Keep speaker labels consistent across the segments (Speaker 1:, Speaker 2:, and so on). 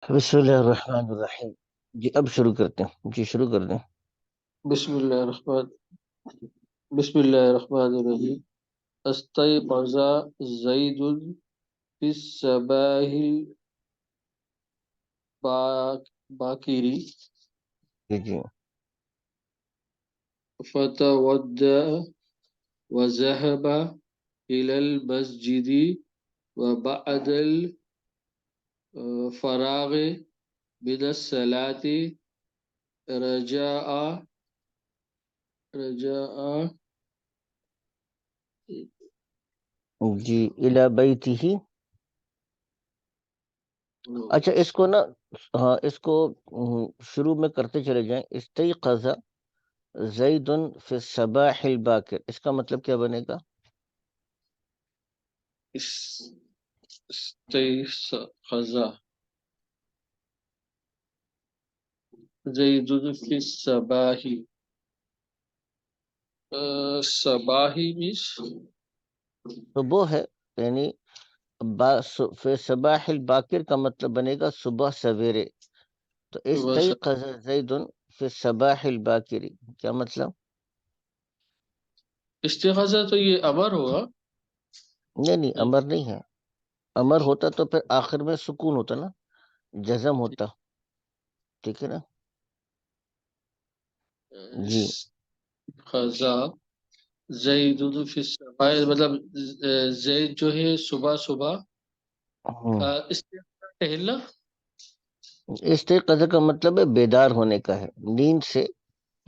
Speaker 1: بسم اللہ الرحمن الرحیم. جی اب شروع کرتے ہیں. جی شروع کر دیں.
Speaker 2: بسم اللہ الرحمن بسم اللہ الرحمن الرحیم استيقظ زید في الصباح الباكر
Speaker 1: جی جی
Speaker 2: فتودع وذهب إلى المسجد وبعد الفراغ من الصلاة رجع
Speaker 1: جی الی بیتہ. اچھا اس کو نا، ہاں اس کو شروع میں کرتے چلے جائیں. استیقظ زید فی الصباح الباکر، اس کا مطلب کیا بنے گا؟
Speaker 2: استيقظ زید فی الصباح صباحی مش
Speaker 1: صبح ہے، یعنی فی صباح الباکر کا مطلب بنے گا صبح سویرے. تو استیقظ زید فی الصباح الباکر کیا مطلب؟
Speaker 2: استغاثہ تو یہ امر ہوگا.
Speaker 1: نہیں امر نہیں ہے. امر ہوتا تو پھر آخر میں سکون ہوتا نا، جزم ہوتا. ٹھیک ہے نا. جی
Speaker 2: خزا زید فی الصباح مطلب زید جو ہے صبح صبح استغاثہ ٹہلنا.
Speaker 1: استيقظ کا مطلب ہے بیدار ہونے کا ہے، نیند سے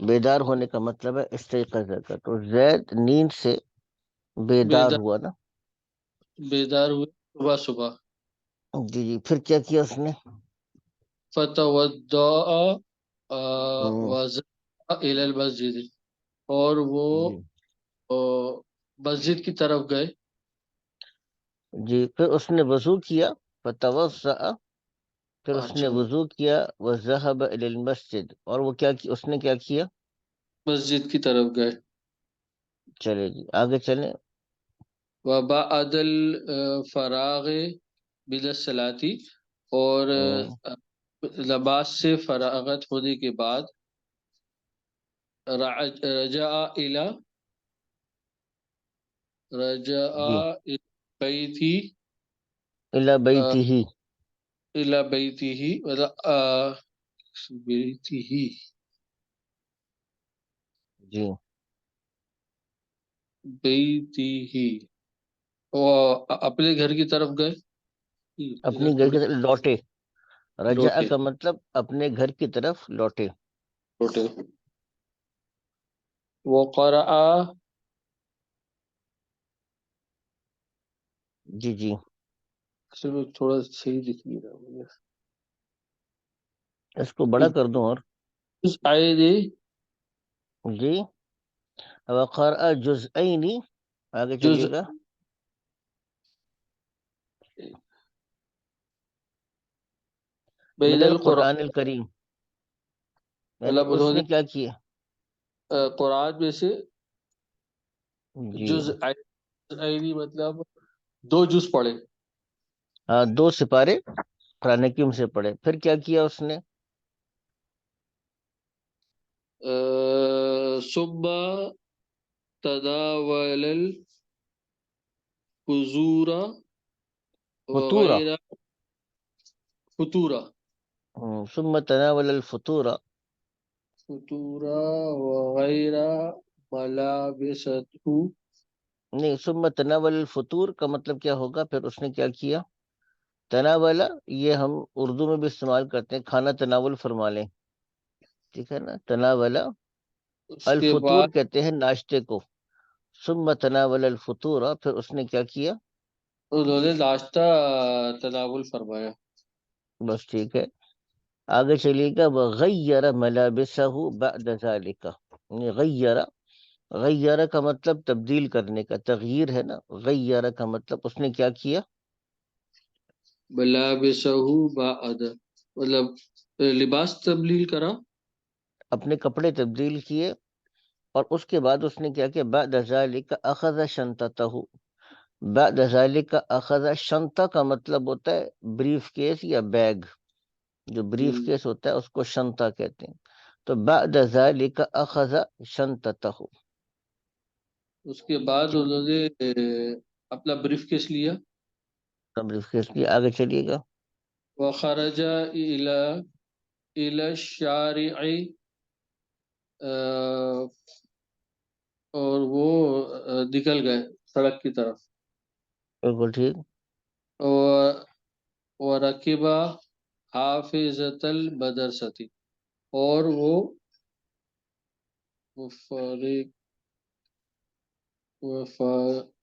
Speaker 1: بیدار ہونے کا مطلب ہے استيقظ کا. تو زید نیند سے بیدار
Speaker 2: بیدار
Speaker 1: ہوا نا.
Speaker 2: بیدار ہوئے صبح صبح.
Speaker 1: جی جی پھر کیا کیا اس نے؟
Speaker 2: فتودع
Speaker 1: ہم،
Speaker 2: وذهب الى المسجد اور وہ
Speaker 1: جی
Speaker 2: مسجد کی طرف گئے.
Speaker 1: جی پھر اس نے وضو کیا. فتوضأ، پھر اس نے
Speaker 2: اچھا
Speaker 1: وضو کیا. وذهب الى المسجد، اور وہ کیا اس نے کیا کیا؟
Speaker 2: مسجد کی طرف گئے.
Speaker 1: چلے جی آگے چلیں.
Speaker 2: وبعد الفراغ من الصلاة اور
Speaker 1: ہم،
Speaker 2: نماز سے فراغت ہونے کے بعد رجع
Speaker 1: جی
Speaker 2: بیتی
Speaker 1: الى بیتہ.
Speaker 2: الى بیتی مطلب بیتی
Speaker 1: جی
Speaker 2: بیتی وہ اپنے گھر کی طرف گئے.
Speaker 1: اپنی
Speaker 2: ادھر
Speaker 1: گھر کی
Speaker 2: تھوڑی
Speaker 1: طرف لوٹے. رجع
Speaker 2: لوٹے
Speaker 1: کا مطلب اپنے گھر کی طرف لوٹے.
Speaker 2: لوٹے. وقرأ
Speaker 1: جی جی
Speaker 2: اصل میں تھوڑا صحیح دکھ نہیں رہا مجھے.
Speaker 1: اس کو بڑا کر دوں اور.
Speaker 2: آئے دے
Speaker 1: جی وقرأ جزئین، آگے
Speaker 2: جز
Speaker 1: چلیے گا.
Speaker 2: بین
Speaker 1: من
Speaker 2: القرآن
Speaker 1: القرآن الکریم، یعنی
Speaker 2: مطلب
Speaker 1: اس
Speaker 2: انہوں
Speaker 1: نے کیا کیا؟
Speaker 2: نے قرآن میں سے
Speaker 1: جی
Speaker 2: جز آئینی مطلب دو جز پڑھے.
Speaker 1: ہاں 2 سپارے قرآن حکیم سے پڑھے. پھر کیا کیا اس نے؟
Speaker 2: ثم تداول الفزور
Speaker 1: فطورہ.
Speaker 2: وغیرہ فطورہ
Speaker 1: ثم تناول الفطور.
Speaker 2: فطورہ وغیرہ ملابسہ.
Speaker 1: نہیں، ثم تناول الفطور کا مطلب کیا ہوگا؟ پھر اس نے کیا کیا؟ تناولا یہ ہم اردو میں بھی استعمال کرتے ہیں، کھانا تناول فرما لیں. ٹھیک ہے نا. تناولا
Speaker 2: اس کے
Speaker 1: الفطور
Speaker 2: بعد
Speaker 1: کہتے ہیں ناشتے کو. ثم تناول الفطور، پھر اس نے کیا کیا؟
Speaker 2: انہوں نے ناشتہ تناول فرمایا.
Speaker 1: بس ٹھیک ہے. آگے چلیے گا. وغیر ملابسہ بعد ذالک. غیر، غیر کا مطلب تبدیل کرنے کا، تغییر ہے نا. غیر کا مطلب اس نے کیا کیا؟
Speaker 2: ملابسہ بعد مطلب لباس تبدیل کرا.
Speaker 1: اپنے کپڑے تبدیل کیے. اور اس کے بعد اس نے کیا کیا؟ بعد ذالک اخذ شنطتہ. بعد ذالک اخذ شنطہ کا مطلب ہوتا ہے بریف کیس یا بیگ. جو بریف کیس ہوتا ہے اس کو شنطہ کہتے ہیں. تو بعد ذالک اخذ شنطتہ.
Speaker 2: اس کے بعد انہوں نے اپنا بریف کیس لیا.
Speaker 1: بریف کیس کی آگے چلیے گا.
Speaker 2: وخرج الى الشارع اور وہ نکل گئے سڑک کی طرف.
Speaker 1: بالکل ٹھیک.
Speaker 2: ورکب حافظۃ المدرسۃ اور وہ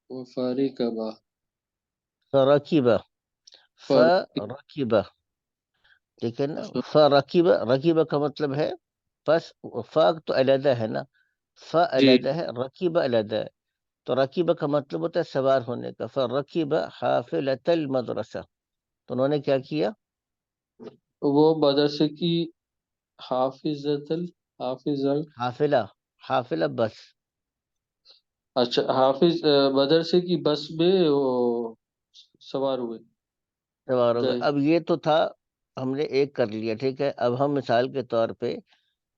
Speaker 2: وفارقبہ
Speaker 1: فرکبہ. فرکبہ ٹھیک ہے نا. فرکبہ رکبہ کا مطلب ہے بس. فا تو علیحدہ ہے نا, فا
Speaker 2: جی
Speaker 1: علیحدہ ہے, رکبہ علیحدہ ہے. تو رکبہ کا مطلب ہوتا ہے سوار ہونے کا. فرکبہ حافلۃ المدرسہ. تو انہوں نے کیا کیا؟
Speaker 2: وہ مدرسے کی حافظ
Speaker 1: حافلہ. حافلہ بس.
Speaker 2: اچھا حافظ مدرسے کی بس میں وہ سوار ہوئے
Speaker 1: سوار ہو گئے.
Speaker 2: گئے.
Speaker 1: اب یہ تو تھا, ہم نے ایک کر لیا ٹھیک ہے. اب ہم مثال کے طور پہ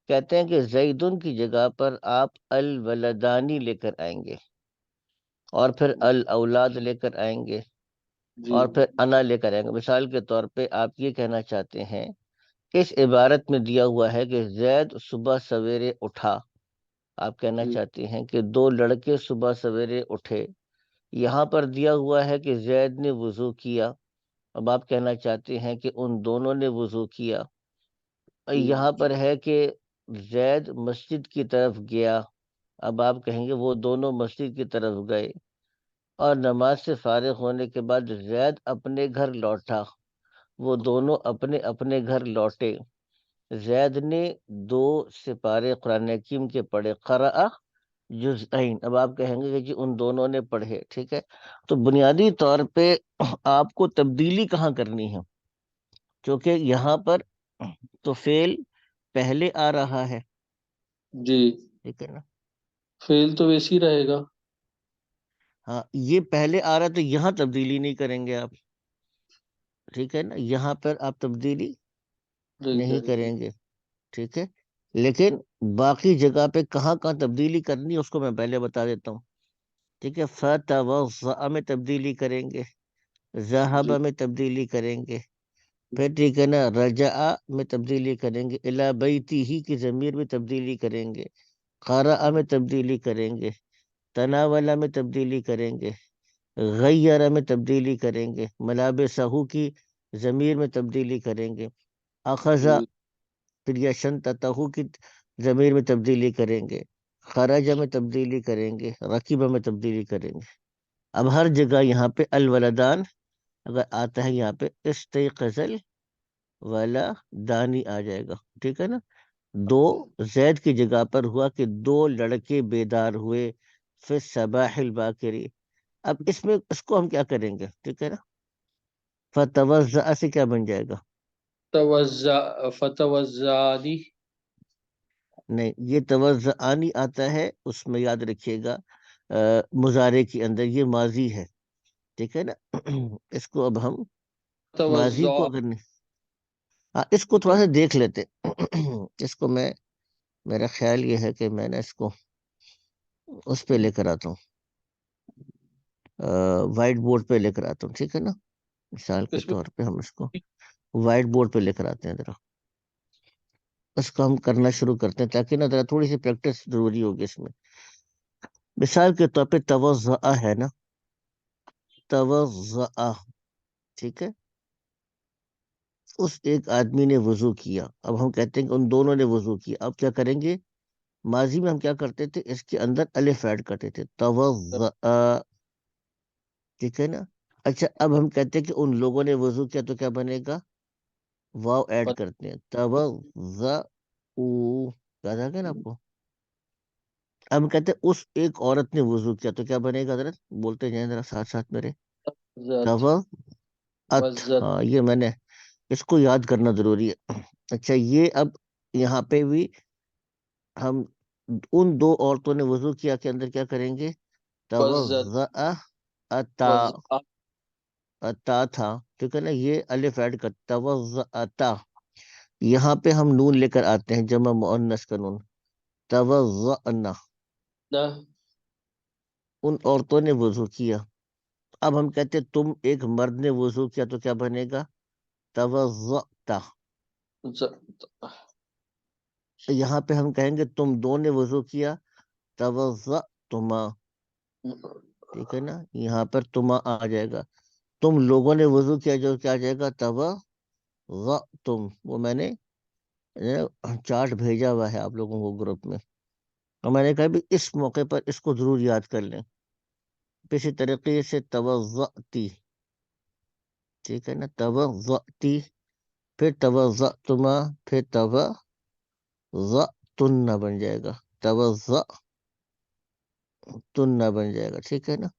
Speaker 1: کہتے ہیں کہ زیدن کی جگہ پر آپ الولدانی لے کر آئیں گے, اور پھر الاولاد لے کر آئیں گے,
Speaker 2: جی
Speaker 1: اور پھر انا لے کر آئیں گے. مثال کے طور پہ آپ یہ کہنا چاہتے ہیں, اس عبارت میں دیا ہوا ہے کہ زید صبح سویرے اٹھا. آپ کہنا
Speaker 2: جی
Speaker 1: چاہتے ہیں کہ دو لڑکے صبح سویرے اٹھے. یہاں پر دیا ہوا ہے کہ زید نے وضو کیا. اب آپ کہنا چاہتے ہیں کہ ان دونوں نے وضو کیا.
Speaker 2: جی
Speaker 1: یہاں پر ہے کہ زید مسجد کی طرف گیا. اب آپ کہیں گے وہ دونوں مسجد کی طرف گئے, اور نماز سے فارغ ہونے کے بعد زید اپنے گھر لوٹا. وہ دونوں اپنے اپنے گھر لوٹے. زید نے 2 سپارے قرآن حکیم کے پڑھے. قرأ جزئین. اب آپ کہیں گے کہ جی ان دونوں نے پڑھے, ٹھیک ہے. تو بنیادی طور پہ آپ کو تبدیلی کہاں کرنی ہے؟ کیونکہ یہاں پر تو فعل پہلے آ رہا ہے,
Speaker 2: جی
Speaker 1: ٹھیک ہے نا.
Speaker 2: فیل تو ویسے ہی رہے گا.
Speaker 1: ہاں, یہ پہلے آ رہا ہے تو یہاں تبدیلی نہیں کریں گے آپ, ٹھیک ہے نا. یہاں پر آپ تبدیلی نہیں کریں گے, ٹھیک ہے. لیکن باقی جگہ پہ کہاں کہاں تبدیلی کرنی ہے اس کو میں پہلے بتا دیتا ہوں, ٹھیک ہے. فتوضأ میں تبدیلی کریں گے, ذہب
Speaker 2: جی
Speaker 1: میں تبدیلی کریں گے, پھر ٹھیک ہے نا رجع میں تبدیلی کریں گے, الی بیتہ کی ضمیر میں تبدیلی کریں گے, قرأ میں تبدیلی کریں گے, تناول میں تبدیلی کریں گے, غیر میں تبدیلی کریں گے, ملابسہ کی ضمیر میں تبدیلی کریں گے, اخذ
Speaker 2: جی
Speaker 1: پھر یا شنطتہ کی ضمیر میں تبدیلی کریں گے, خرج میں تبدیلی کریں گے, رکیبہ میں تبدیلی کریں گے. اب ہر جگہ یہاں پہ الولدان اگر آتا ہے یہاں پہ استيقظ الولدانی آ جائے گا, ٹھیک ہے نا. 2 زید کی جگہ پر ہوا کہ 2 لڑکے بیدار ہوئے فی الصباح الباکری. اب اس میں اس کو ہم کیا کریں گے, ٹھیک ہے نا. فتوضأ سے کیا بن جائے گا؟
Speaker 2: فتوزانی.
Speaker 1: نہیں, یہ توضعانی آتا ہے, اس میں یاد رکھیے گا مضارع کے اندر یہ ماضی ہے, ٹھیک ہے نا. اس کو اب ہم ماضی
Speaker 2: توزع
Speaker 1: کو اگر نہیں, ہاں اس کو تھوڑا سا دیکھ لیتے. اس کو میرا خیال یہ ہے کہ میں نے اس کو اس پہ لے کر آتا ہوں, وائٹ بورڈ پہ لے کر آتا ہوں, ٹھیک ہے نا. مثال کے
Speaker 2: اس میں
Speaker 1: طور پہ ہم اس کو وائٹ بورڈ پہ لے کر آتے ہیں ذرا. اس کو ہم کرنا شروع کرتے ہیں تاکہ نا ذرا تھوڑی سی پریکٹس ضروری ہوگی اس میں. مثال کے طور پہ توضع ہے نا, توضع, ٹھیک ہے. اس ایک آدمی نے وضو کیا. اب ہم کہتے ہیں کہ ان دونوں نے وضو کیا. اب کیا کریں گے؟ ماضی میں ہم کیا کرتے تھے, اس کے اندر الف ایڈ کرتے تھے, توضع, ٹھیک ہے نا. اچھا اب ہم کہتے ہیں کہ ان لوگوں نے وضو کیا, تو کیا بنے گا؟ واو ایڈ کرتے ہیں, توضع, یاد آ گیا نا آپ کو. اب ہم کہتے ہیں اس ایک عورت نے وضو کیا, تو کیا بنے گا؟ حضرت بولتے جائیں ذرا ساتھ ساتھ میرے.
Speaker 2: ذات
Speaker 1: توضعت,
Speaker 2: وزت.
Speaker 1: ہاں یہ میں نے اس کو یاد کرنا ضروری ہے. اچھا یہ اب یہاں پہ بھی ہم ان 2 عورتوں نے وضو کیا کے اندر کیا کریں گے؟
Speaker 2: وزت
Speaker 1: توضع اتا,
Speaker 2: وزع.
Speaker 1: اتا تھا, ٹھیک ہے نا. یہ الف ایڈ کر توضعتا, یہاں پہ ہم نون لے کر آتے ہیں، جمع مؤنث کا نون، توضأنا،
Speaker 2: نہ
Speaker 1: ان عورتوں نے وضو کیا. اب ہم کہتے ہیں تم ایک مرد نے وضو کیا تو کیا بنے گا؟ توضأتا. یہاں پہ ہم کہیں گے تم دو نے وضو کیا، توضأتما. ٹھیک ہے نا، یہاں پر تما آ جائے گا. تم لوگوں نے وضو کیا، جو کیا آ جائے گا؟ توضأتم. وہ میں نے چارٹ بھیجا ہوا ہے آپ لوگوں کو گروپ میں، اور میں نے کہا بھی اس موقع پر اس کو ضرور یاد کر لیں. اسی طریقے سے توضأتی، ٹھیک ہے نا، توضأتی، پھر توضأتما، پھر توضأتن بن جائے گا، توضأتن بن جائے گا. ٹھیک ہے نا،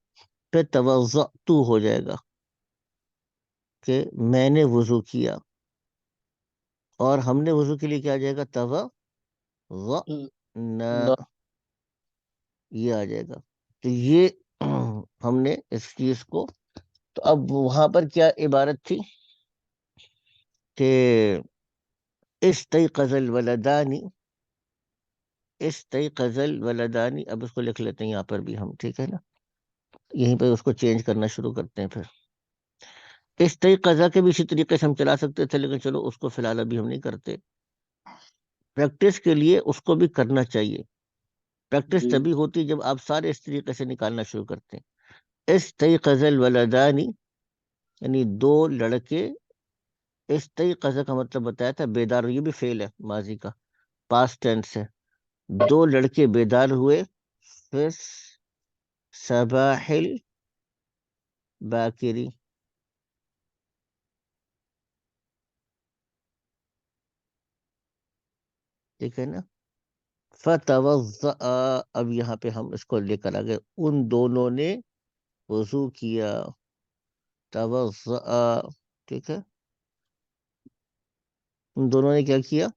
Speaker 1: پھر توضأتو ہو جائے گا کہ میں نے وضو کیا، اور ہم نے وضو کے لیے کیا جائے گا؟ توضأنا،
Speaker 2: نہ
Speaker 1: یہ آ جائے گا. تو یہ ہم نے اس چیز کو، تو اب وہاں پر کیا عبارت تھی کہ استيقظ الولدان، استيقظ الولدان. اب اس کو لکھ لیتے ہیں یہاں پر بھی ہم، ٹھیک ہے نا، یہیں پہ اس کو چینج کرنا شروع کرتے ہیں. پھر استيقظ کے بھی اسی طریقے سے ہم چلا سکتے تھے، لیکن چلو اس کو فی الحال ابھی ہم نہیں کرتے. پریکٹس کے لیے اس کو بھی کرنا چاہیے. پریکٹس
Speaker 2: جی
Speaker 1: تبھی ہوتی جب آپ سارے اس طریقے سے نکالنا شروع کرتے ہیں. استيقظ الولدان یعنی دو لڑکے. استيقظ کا مطلب بتایا تھا بیدار، یہ بھی فعل ہے ماضی کا، پاسٹ ٹینس ہے. دو لڑکے بیدار ہوئے، پھر صباح الباکری. ٹھیک ہے نا، فتوضأ. اب یہاں پہ ہم اس کو لے کر آگے، ان دونوں نے وضو کیا، توضأ. ٹھیک ہے، ان دونوں نے کیا کیا؟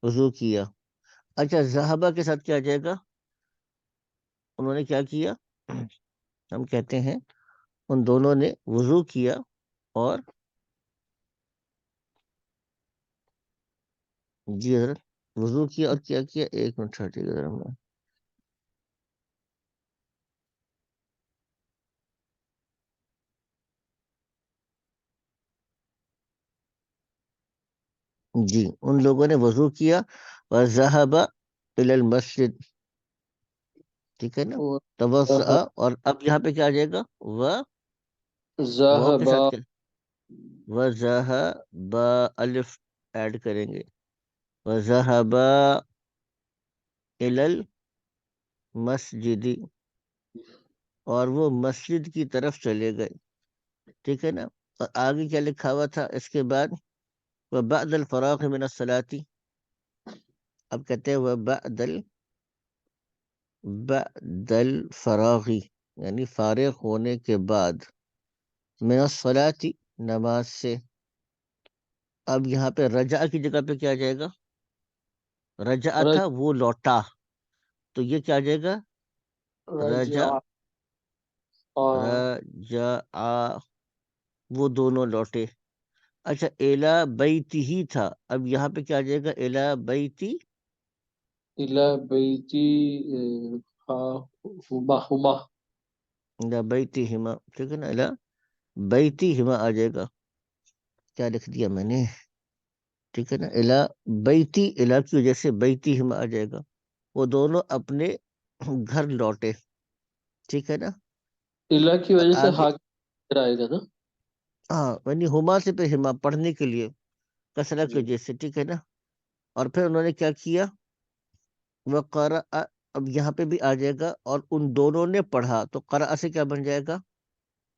Speaker 1: وضو کیا. اچھا، ذہبہ کے ساتھ کیا جائے گا؟ انہوں نے کیا کیا؟ ہم کہتے ہیں ان دونوں نے وضو کیا، اور جی حضرت، وضو کیا اور کیا کیا؟ ایک منٹ ٹھہریے گا ذرا میں. جی، ان لوگوں نے وضو کیا، وذهب الى المسجد. ٹھیک ہے نا، توضأ. اور اب یہاں پہ کیا آ جائے گا؟ واو کے
Speaker 2: ذهب
Speaker 1: ساتھ کیا؟ وذهب، الف ایڈ کریں گے، وذهب الى المسجد، اور وہ مسجد کی طرف چلے گئے. ٹھیک ہے نا، اور آگے کیا لکھا ہوا تھا اس کے بعد؟ وبعد الفراغ من الصلاة. اب کہتے ہیں بعد الفراغ یعنی فارغ ہونے کے بعد، من الصلاة نماز سے. اب یہاں پہ رجع کی جگہ پہ کیا جائے گا؟ رجع تھا وہ لوٹا، تو یہ کیا جائے گا؟ رجع،
Speaker 2: رجع
Speaker 1: رجع، وہ دونوں لوٹے. اچھا، الا بیتی ہی تھا، اب یہاں پہ کیا جائے گا؟ الا بیتی،
Speaker 2: إلى بيتي هما
Speaker 1: الا بیتی ہما. ٹھیک ہے نا، الا بیتی ہما آ جائے گا. کیا لکھ دیا میں نے؟ ٹھیک ہے نا، الا بیتی، الا کی وجہ سے بیتی ہما آ جائے گا. وہ دونوں اپنے گھر لوٹے. ٹھیک ہے نا،
Speaker 2: إلى کی وجہ سے
Speaker 1: آگے
Speaker 2: آئے گا نا.
Speaker 1: ہاں، یعنی ہما سے پہ ہما پڑھنے کے لیے کسرہ کی
Speaker 2: جی
Speaker 1: وجہ سے. ٹھیک ہے نا، اور پھر انہوں نے کیا کیا؟ وقرأ. اب یہاں پہ بھی آ جائے گا، اور ان دونوں نے پڑھا، تو قرأ سے کیا بن جائے گا؟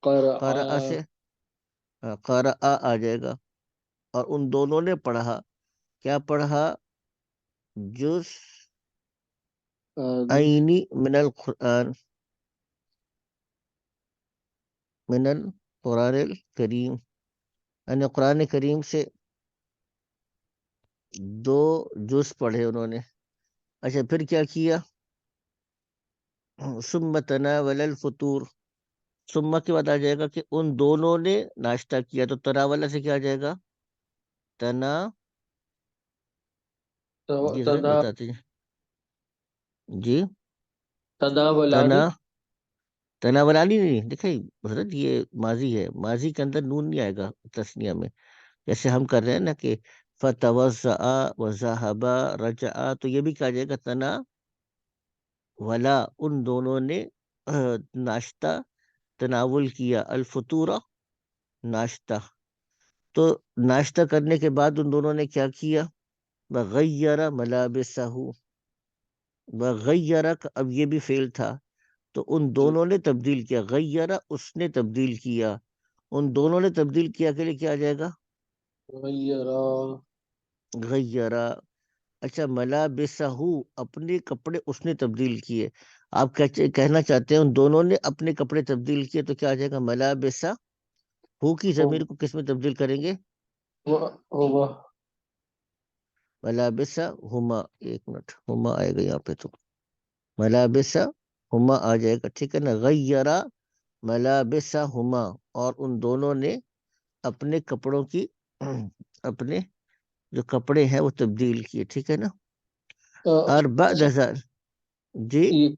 Speaker 1: قرأ
Speaker 2: قرأ
Speaker 1: سے قرأ آ جائے گا. اور ان دونوں نے پڑھا، کیا پڑھا؟ جز عینی من القرآن، من القرآن الکریم، یعنی قرآن کریم سے دو جز پڑھے انہوں نے. اچھا، پھر کیا کیا؟ ثم تناول الفطور. ثم کے بعد آ جائے گا کہ ان دونوں نے ناشتہ کیا، تو تناول سے کیا آ جائے گا؟ جی حضرت
Speaker 2: تدا
Speaker 1: بتاتے ہیں جی.
Speaker 2: تداولانی.
Speaker 1: تنا تناولانی نہیں دیکھیں حضرت، یہ ماضی ہے، ماضی کے اندر نون نہیں آئے گا تسنیہ میں. جیسے ہم کر رہے ہیں نا کہ فتوضع وذهبا رجعا، تو یہ بھی کہا جائے گا تنا ولا، ان دونوں نے ناشتہ تناول کیا، الفطورہ ناشتہ. تو ناشتہ کرنے کے بعد ان دونوں نے کیا کیا؟ بغیر ملابسہ، بغیر اب یہ بھی فعل تھا، تو ان
Speaker 2: جی
Speaker 1: دونوں نے تبدیل کیا، غیر اس نے تبدیل کیا، ان دونوں نے تبدیل کیا کے لیے کیا آ جائے گا؟
Speaker 2: غیرا.
Speaker 1: غیرہ. اچھا ملابسہ، اپنے کپڑے اس نے تبدیل کیے. آپ کہنا چاہتے ہیں ان دونوں نے اپنے کپڑے تبدیل کیے، تو کیا آ جائے گا؟ ملابسہ ہو کی ضمیر کو کس میں تبدیل کریں گے؟
Speaker 2: ہوا.
Speaker 1: ملابسہ ہما، ایک منٹ، ہما آئے گا یہاں پہ، تو ملابسہ ہما آ جائے گا، ٹھیک ہے نا. غیرہ ملابسہ ہما، اور ان دونوں نے اپنے کپڑوں کی اپنے جو کپڑے ہیں وہ تبدیل کیے، ٹھیک ہے نا. اور بعد
Speaker 2: اچھا،
Speaker 1: ازال جی.
Speaker 2: یہ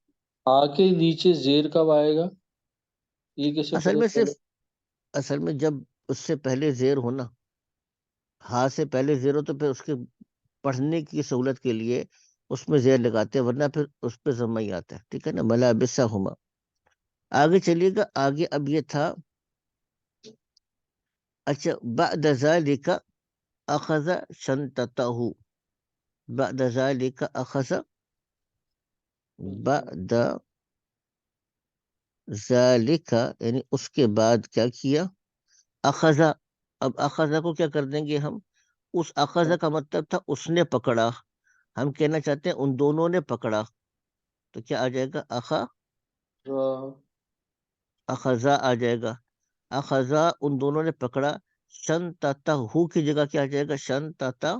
Speaker 2: آ کے نیچے زیر کب آئے گا؟ یہ کیسے
Speaker 1: اصل
Speaker 2: پتہ
Speaker 1: میں
Speaker 2: چلے؟
Speaker 1: صرف اصل میں جب اس سے پہلے زیر ہونا، ہاں سے پہلے زیر ہو، تو پھر اس کے پڑھنے کی سہولت کے لیے اس میں زیر لگاتے ہیں، ورنہ پھر اس پہ ضمہ ہی آتا ہے، ٹھیک ہے نا. ملابسہ ہما. آگے چلیے گا، آگے اب یہ تھا. اچھا بعد ذالک اخذ شنطتہ، بعد ذالک اخذ، بعد ذالک یعنی اس کے بعد کیا کیا؟ اخذا. اب اخذا کو کیا کر دیں گے ہم؟ اس اخذا کا مطلب تھا اس نے پکڑا، ہم کہنا چاہتے ہیں ان دونوں نے پکڑا، تو کیا آ جائے گا؟ اخذا آ جائے گا. اخذا ان دونوں نے پکڑا، شن تاتا ہو کی جگہ کیا آ جائے گا؟ شن تاتا،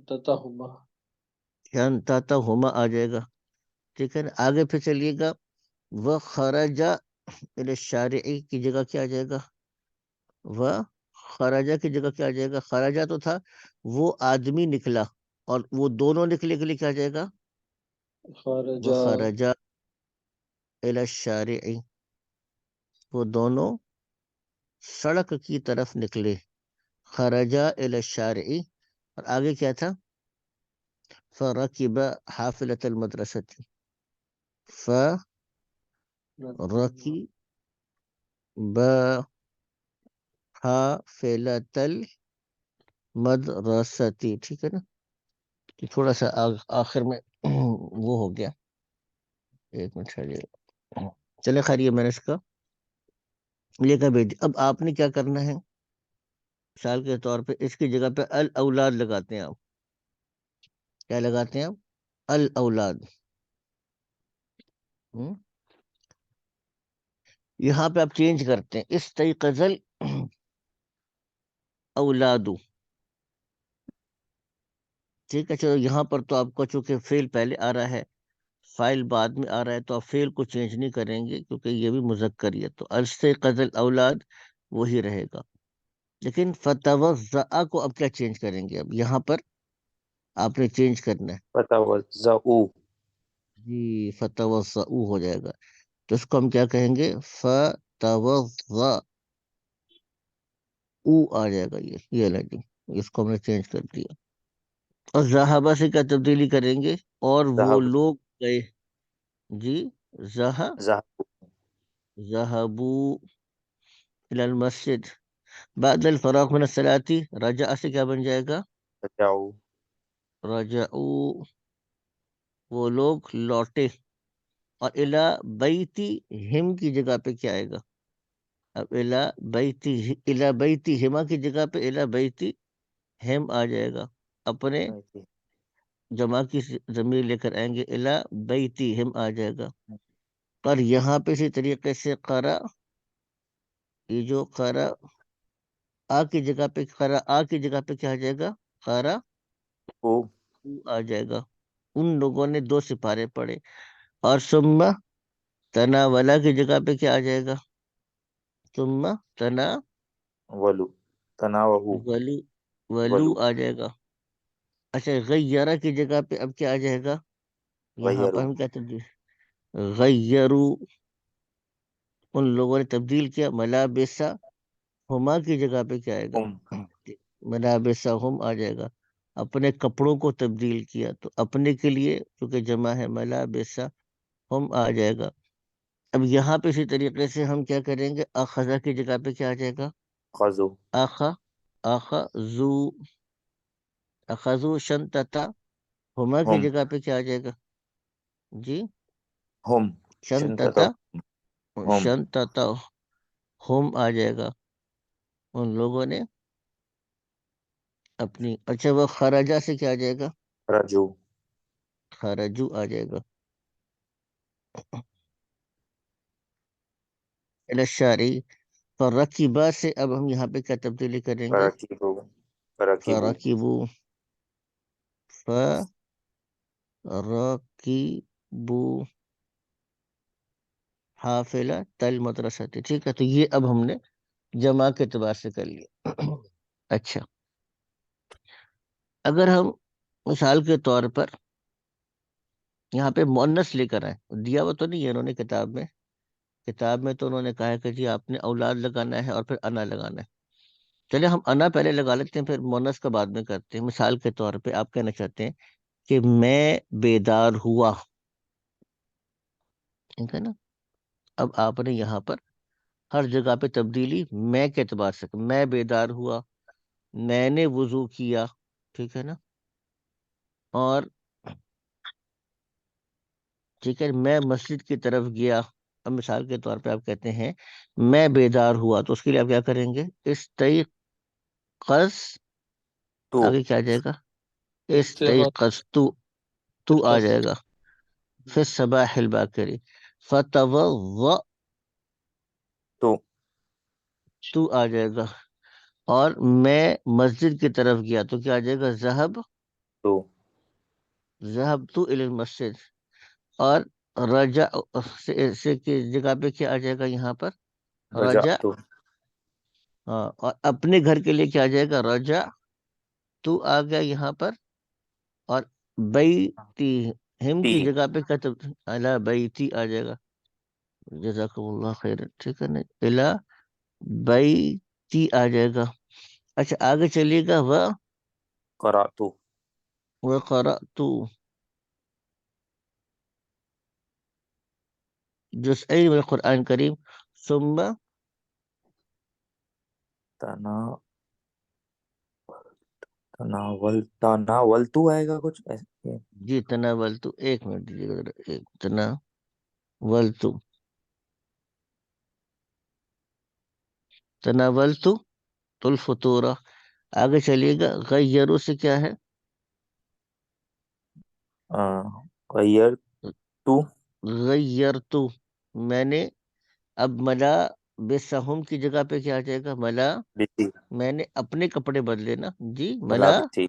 Speaker 2: تتا ہما.
Speaker 1: شن تاتا ہوما آ جائے گا، ٹھیک ہے نا. آگے پھر چلیے گا، وہ خرجا الشارعی کی جگہ کیا آ جائے گا؟ وہ خراجہ کی جگہ کیا آ جائے گا؟ خراجہ تو تھا وہ آدمی نکلا، اور وہ دونوں نکلے کے لیے کیا آ جائے گا؟ وہ
Speaker 2: خارجا.
Speaker 1: خراجہ الشارعی، وہ دونوں سڑک کی طرف نکلے. خرجا الشارعی. اور آگے کیا تھا؟ فرکب حافلۃ المدرسۃ، فرکب حافلۃ المدرسۃ، ٹھیک ہے نا. کہ تھوڑا سا آخر میں وہ ہو گیا، ایک منٹ چلیے. چلے خیر، یہ میں نے اس کا لے کر بھیج دیا. اب آپ نے کیا کرنا ہے؟ مثال کے طور پہ اس کی جگہ پہ الاولاد لگاتے ہیں آپ. کیا لگاتے ہیں آپ؟ الاولاد. ہم؟ یہاں پہ آپ چینج کرتے ہیں، استيقظ اولادو. ٹھیک ہے، چلو یہاں پر تو آپ کا چونکہ فعل پہلے آ رہا ہے، فائل بعد میں آ رہا ہے، تو آپ فعل کو چینج نہیں کریں گے کیونکہ یہ بھی مذکر ہی ہے، تو استيقظ الاولاد وہی رہے گا. لیکن فتوضع کو اب کیا چینج کریں گے؟ اب یہاں پر آپ نے چینج کرنا ہے.
Speaker 3: فتوضؤ.
Speaker 1: جی فتوضع ہو جائے گا، تو اس کو ہم کیا کہیں گے؟ فتوضع آ جائے گا. یہ لگی، اس کو ہم نے چینج کر دیا. اور ذہابہ سے کیا تبدیلی کریں گے؟ اور وہ
Speaker 3: ذهب.
Speaker 1: لوگ گئے. جی
Speaker 3: ذهب.
Speaker 1: ذہبو الی المسجد. بعد الفراغ من الصلاة، رجع سے کیا بن جائے گا؟
Speaker 3: رجعوا.
Speaker 1: رجعو، وہ لوگ لوٹے. اور الی بیتی ہم کی جگہ پہ کیا آئے گا؟ اب الی بیتی ہما کی جگہ پہ الی بیتی ہم آ جائے گا، اپنے جمع کی ضمیر لے کر آئیں گے، الی بیتی ہم آ جائے گا. پر یہاں پہ اسی طریقے سے قرا، یہ جو قرا آ کی جگہ پہ، قرا آ کی جگہ پہ کیا آ جائے گا؟ قرا
Speaker 3: او.
Speaker 1: آ جائے گا. ان لوگوں نے 2 سپارے پڑھے. اور ثم تناولا کی جگہ پہ کیا آ جائے گا؟ ثم تنا
Speaker 3: ولو. تناوهوا.
Speaker 1: ولو، ولو
Speaker 3: ولو.
Speaker 1: آ جائے گا. اچھا غیرہ کی جگہ پہ اب کیا آ جائے گا؟ یہاں پر
Speaker 3: غیرو
Speaker 1: ہم کیا تبدیل، غیرو ان لوگوں نے تبدیل کیا، ملابسا ہما کی جگہ پہ کیا آئے گا؟
Speaker 3: ہم
Speaker 1: ملابسا ہم آ جائے گا، اپنے کپڑوں کو تبدیل کیا، تو اپنے کے لیے کیونکہ جمع ہے ملابسا ہم آ جائے گا۔ اب یہاں پہ اسی طریقے سے ہم کیا کریں گے، اخذا کی جگہ پہ کیا آ جائے گا؟
Speaker 3: خزو
Speaker 1: آخا، اخذو، اخذو شنتتا، ہما کی
Speaker 3: ہم
Speaker 1: جگہ پہ کیا آ جائے گا؟ جی
Speaker 3: ہم شنتتا
Speaker 1: شنتتا،
Speaker 3: ہم
Speaker 1: شنتتا ہم آ جائے گا، ان لوگوں نے اپنی۔ اچھا وہ خراجہ سے کیا آ جائے گا؟
Speaker 3: رجو
Speaker 1: خرجو آ جائے گا۔ الشاری فرقیبا سے اب ہم یہاں پہ کیا تبدیلی کریں گے؟
Speaker 3: فرقیبو فرقیبو
Speaker 1: فرقیبو، فرقیبو حافلہ تل مدرسہ، ٹھیک ہے، تو یہ اب ہم نے جمع کے اعتبار سے کر لیا۔ اچھا اگر ہم مثال کے طور پر یہاں پہ مؤنث لے کر آئے، دیا ہوا تو نہیں ہے انہوں نے کتاب میں، کتاب میں تو انہوں نے کہا ہے کہ جی آپ نے اولاد لگانا ہے اور پھر انا لگانا ہے، چلے ہم انا پہلے لگا لیتے ہیں، پھر مونس کا بعد میں کرتے ہیں۔ مثال کے طور پہ آپ کہنا چاہتے ہیں کہ میں بیدار ہوا، ٹھیک ہے نا، اب آپ نے یہاں پر ہر جگہ پہ تبدیلی میں کے اعتبار سے، میں بیدار ہوا، میں نے وضو کیا، ٹھیک ہے نا، اور ٹھیک ہے میں مسجد کی طرف گیا۔ اب مثال کے طور پہ آپ کہتے ہیں میں بیدار ہوا، تو اس کے لیے آپ کیا کریں گے؟ استيقظ،
Speaker 3: تو
Speaker 1: آگے کیا آ جائے گا؟
Speaker 2: استغاث
Speaker 1: استيقظت، تو آ جائے گا، پھر صباح الباکری، فتوضأ،
Speaker 3: تو
Speaker 1: تو آ جائے گا، اور میں مسجد کی طرف گیا تو کیا آ جائے گا؟
Speaker 3: تو
Speaker 1: ذهبت الى المسجد، اور رجع سے کی جگہ پہ کیا آ جائے گا یہاں پر؟ رجع،
Speaker 3: رجعت
Speaker 1: ہاں، اور اپنے گھر کے لیے کیا آ جائے گا؟ رجع، تو آ گیا یہاں پر، اور بیتی ہم
Speaker 3: تی
Speaker 1: کی جگہ پہ کیا الا بیتی آ جائے گا، جزاکم اللہ خیر، ٹھیک ہے نا، الا بیتی آ جائے گا۔ اچھا آگے چلیے گا،
Speaker 3: قرأت
Speaker 1: وقرأت جزءین من القرآن کریم، ثم
Speaker 3: تنا تناولتو آئے گا کچھ ایسے
Speaker 1: جی تناولت، ایک منٹ دیجیے گا ذرا، ایک تناولت، تناولت الفطور، آگے چلیے گا، غیرو سے کیا ہے؟
Speaker 3: غیر تو
Speaker 1: غیرت، میں نے، اب ملا بسہم کی جگہ پہ کیا آ جائے گا؟ ملا،
Speaker 3: بسی
Speaker 1: میں نے اپنے کپڑے بدلے نا، جی ملا
Speaker 3: ملابسی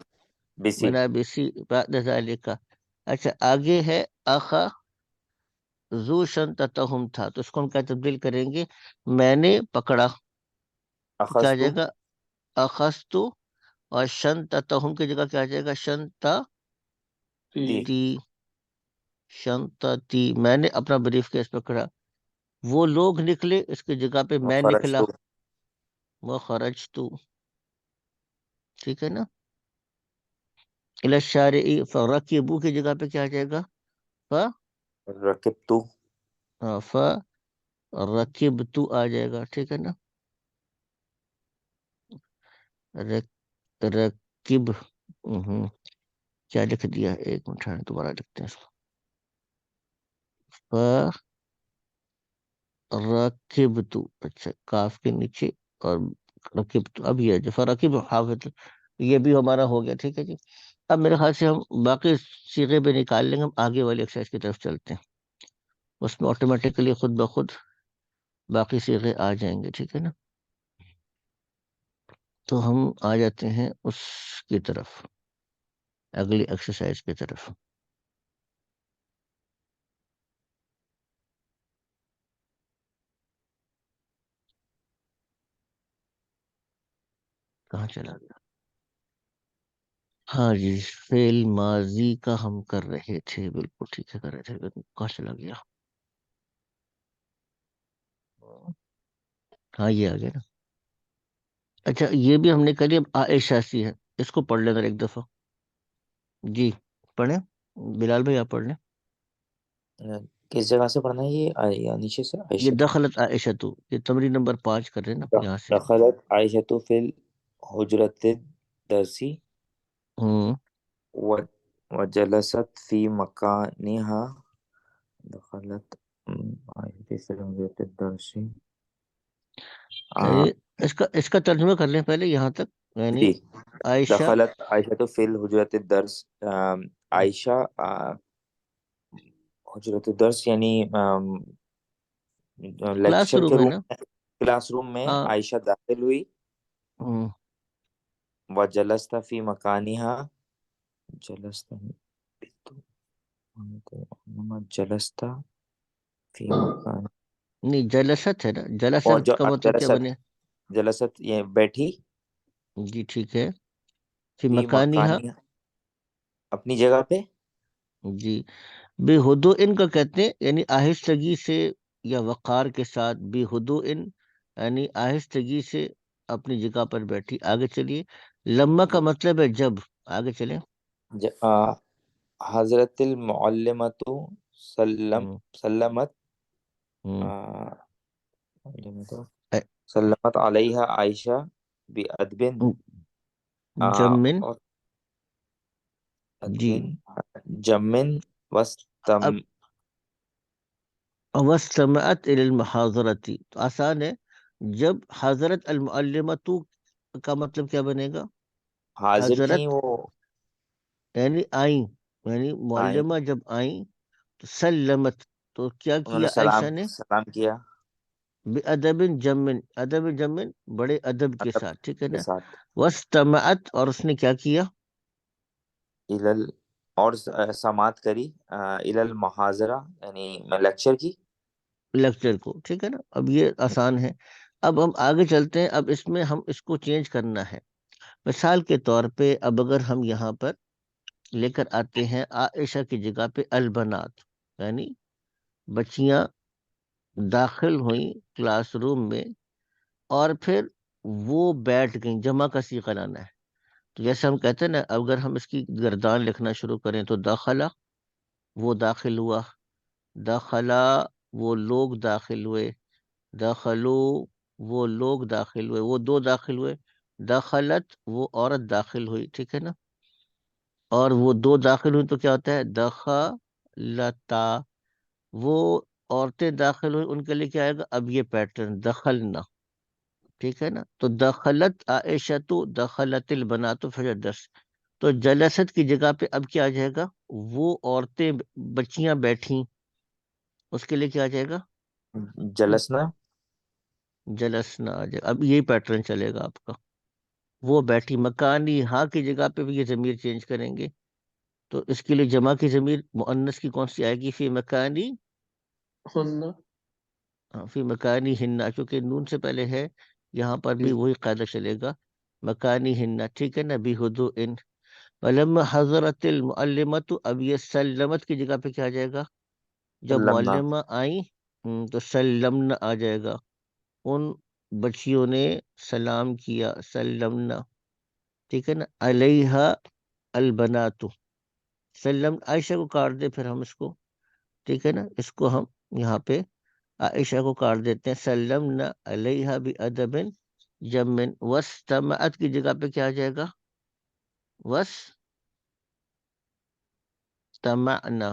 Speaker 3: بسی
Speaker 1: ملابسی بعد ذالک۔ اچھا آگے ہے آخا ذو شنطتہم تھا، تو اس کو ہم کیا تبدیل کریں گے؟ میں نے پکڑا، تو کیا آ
Speaker 3: اخذتو
Speaker 1: جائے گا؟ اخذتو، اور شنطتہم کی جگہ کیا آ جائے گا؟ شنطتی،
Speaker 3: تی
Speaker 1: شنطتی، میں نے اپنا بریف کیس پکڑا، وہ لوگ نکلے، اس کی جگہ پہ میں نکلا،
Speaker 3: خرجتو
Speaker 1: وہ خرجتو، ٹھیک ہے نا، الی الشارع، فرکبو کی جگہ پہ کیا آ جائے گا؟ ف
Speaker 3: رکبتو
Speaker 1: فرکبتو آ جائے گا، ٹھیک ہے نا، رکب، ہوں، کیا لکھ دیا؟ ایک منٹ دوبارہ لکھتے ہیں اس کو، فرکبتو، اچھا کاف کے نیچے، اور رکبتو، اب یہ جو فرکب حافظ، یہ بھی ہمارا ہو گیا، ٹھیک ہے جی۔ اب میرے خیال سے ہم باقی صیغے بھی نکال لیں گے، ہم آگے والی ایکسرسائز کی طرف چلتے ہیں، اس میں آٹومیٹکلی خود بخود باقی صیغے آ جائیں گے، ٹھیک ہے نا، تو ہم آ جاتے ہیں اس کی طرف، اگلی ایکسرسائز کی طرف۔ کہاں چلا گیا؟ ہاں جی، فعل ماضی کا ہم کر رہے تھے، بالکل ٹھیک ہے کر رہے تھے، کہاں چلا گیا؟ ہاں یہ آ گیا نا. اچھا یہ بھی ہم نے کر لیا. اب عائشہ سی ہے، اس کو پڑھ لیں ذرا ایک دفعہ. جی پڑھیں، بلال بھائی آپ پڑھ لیں.
Speaker 3: کس جگہ سے پڑھنا ہے یہ نیچے سے؟
Speaker 1: یہ
Speaker 3: عائشہ
Speaker 1: دخلت عائشہ تو، یہ تمرین نمبر 5 کر رہے ہیں نا یہاں سے.
Speaker 3: دخلت عائشہ فی الحجرۃ الدرسی
Speaker 1: ہوں
Speaker 3: وجلست فی مکانها. دخلت عائشہ فی الحجرۃ الدرسی.
Speaker 1: یعنی اس کا ترجمہ کر لیں پہلے یہاں تک. یعنی
Speaker 3: جی،
Speaker 1: عائشہ.
Speaker 3: دخلت عائشہ فی الحجرۃ الدرس. عائشہ حجرۃ الدرس یعنی
Speaker 1: کلاس
Speaker 3: لیکچر کے
Speaker 1: روم ہے
Speaker 3: روم
Speaker 1: نا.
Speaker 3: میں، کلاس روم میں
Speaker 1: ہاں.
Speaker 3: عائشہ داخل ہوئی.
Speaker 1: ہوں.
Speaker 3: وجلست فی مکانها. جلست جلست فی مکان.
Speaker 1: نہیں جلست ہے نا،
Speaker 3: اور
Speaker 1: جلست کا مطلب کیا
Speaker 3: جلست،
Speaker 1: بنے؟
Speaker 3: جلست یہ بیٹھی.
Speaker 1: جی ٹھیک ہے. فی
Speaker 3: فی
Speaker 1: مکانیہا.
Speaker 3: مکانها اپنی جگہ پہ.
Speaker 1: جی بے ہدو ان کا کہتے ہیں، یعنی آہستگی سے یا وقار کے ساتھ. بے ہدو ان یعنی آہستگی سے اپنی جگہ پر بیٹھی. آگے چلیے. لمحہ کا مطلب ہے جب. آگے چلیں.
Speaker 3: حضرت المعلمۃ
Speaker 1: ہوں.
Speaker 3: سلمت
Speaker 1: ہوں. اے-
Speaker 3: سلمت علیہ عائشہ بأدب.
Speaker 1: جمن.
Speaker 3: اور
Speaker 1: جی
Speaker 3: ادبن جمن وستم.
Speaker 1: اب وسمعت الی المحاضرتی تو آسان ہے. جب حضرت المعلمۃ کا مطلب کیا بنے گا؟
Speaker 3: حاضر تھیں
Speaker 1: حضرت
Speaker 3: وہ.
Speaker 1: یعنی آئیں، یعنی
Speaker 3: آئیں،
Speaker 1: معلمہ جب آئیں تو سلمت تو کیا
Speaker 3: انہوں نے
Speaker 1: کیا عائشہ نے؟
Speaker 3: سلام کیا.
Speaker 1: بے ادب جمن، ادب جمن بڑے ادب کے
Speaker 3: ادب
Speaker 1: ساتھ، ٹھیک ہے
Speaker 3: کے
Speaker 1: نا.
Speaker 3: ساتھ.
Speaker 1: واستمعت اور اس نے کیا کیا؟
Speaker 3: الل اور سماعت کری. الى المحاضرہ یعنی لیکچر کی.
Speaker 1: لیکچر کو، ٹھیک ہے نا. اب یہ آسان ہے. اب ہم آگے چلتے ہیں. اب اس میں ہم اس کو چینج کرنا ہے. مثال کے طور پہ اب اگر ہم یہاں پر لے کر آتے ہیں عائشہ کی جگہ پہ البنات، یعنی بچیاں داخل ہوئیں کلاس روم میں اور پھر وہ بیٹھ گئیں. جمع کا صیغہ لانا ہے. تو جیسے ہم کہتے ہیں نا، اگر ہم اس کی گردان لکھنا شروع کریں تو داخلہ وہ داخل ہوا، داخلہ وہ لوگ داخل ہوئے، داخلو وہ لوگ داخل ہوئے، وہ دو داخل ہوئے، داخلت وہ عورت داخل ہوئی، ٹھیک ہے نا. اور وہ دو داخل ہوئی تو کیا ہوتا ہے؟ دخلتا وہ عورتیں داخل ہوئی، ان کے لیے کیا آئے گا؟ اب یہ پیٹرن دخلنا، ٹھیک ہے نا. تو دخلت عائشہ تو دخلت البنات فجر 10. تو جلست کی جگہ پہ اب کیا آ جائے گا؟ وہ عورتیں بچیاں بیٹھیں، اس کے لیے کیا آ جائے گا؟
Speaker 3: جلسنا.
Speaker 1: جلسنا آ جائے گا. اب یہی پیٹرن چلے گا آپ کا. وہ بیٹھی. مکانی ہاں کی جگہ پہ بھی یہ ضمیر چینج کریں گے. تو اس کے لیے جمع کی ضمیر مؤنث کی کون سی آئے گی؟ فی مکانی.
Speaker 2: ہن.
Speaker 1: ہاں فی مکانی ہننا، چونکہ نون سے پہلے ہے، یہاں پر بھی وہی قاعدہ چلے گا. مکانی ہننا، ٹھیک ہے نا. بی ہدو ان. ولما حضرت المعلمۃ، اب یہ سلمت کی جگہ پہ کیا آ جائے گا؟ جب
Speaker 3: سلمنا.
Speaker 1: معلمہ آئیں تو سلمنا آ جائے گا. ان بچیوں نے سلام کیا، سلمنا، ٹھیک ہے نا. علیہا البنات. سلم عائشہ کو کاٹ دے پھر ہم اس کو، ٹھیک ہے نا. اس کو ہم یہاں پہ عائشہ کو کاٹ دیتے ہیں. سلمنا علیہا بادب جمن. واستمعت کی جگہ پہ کیا آ جائے گا؟ واستمعنا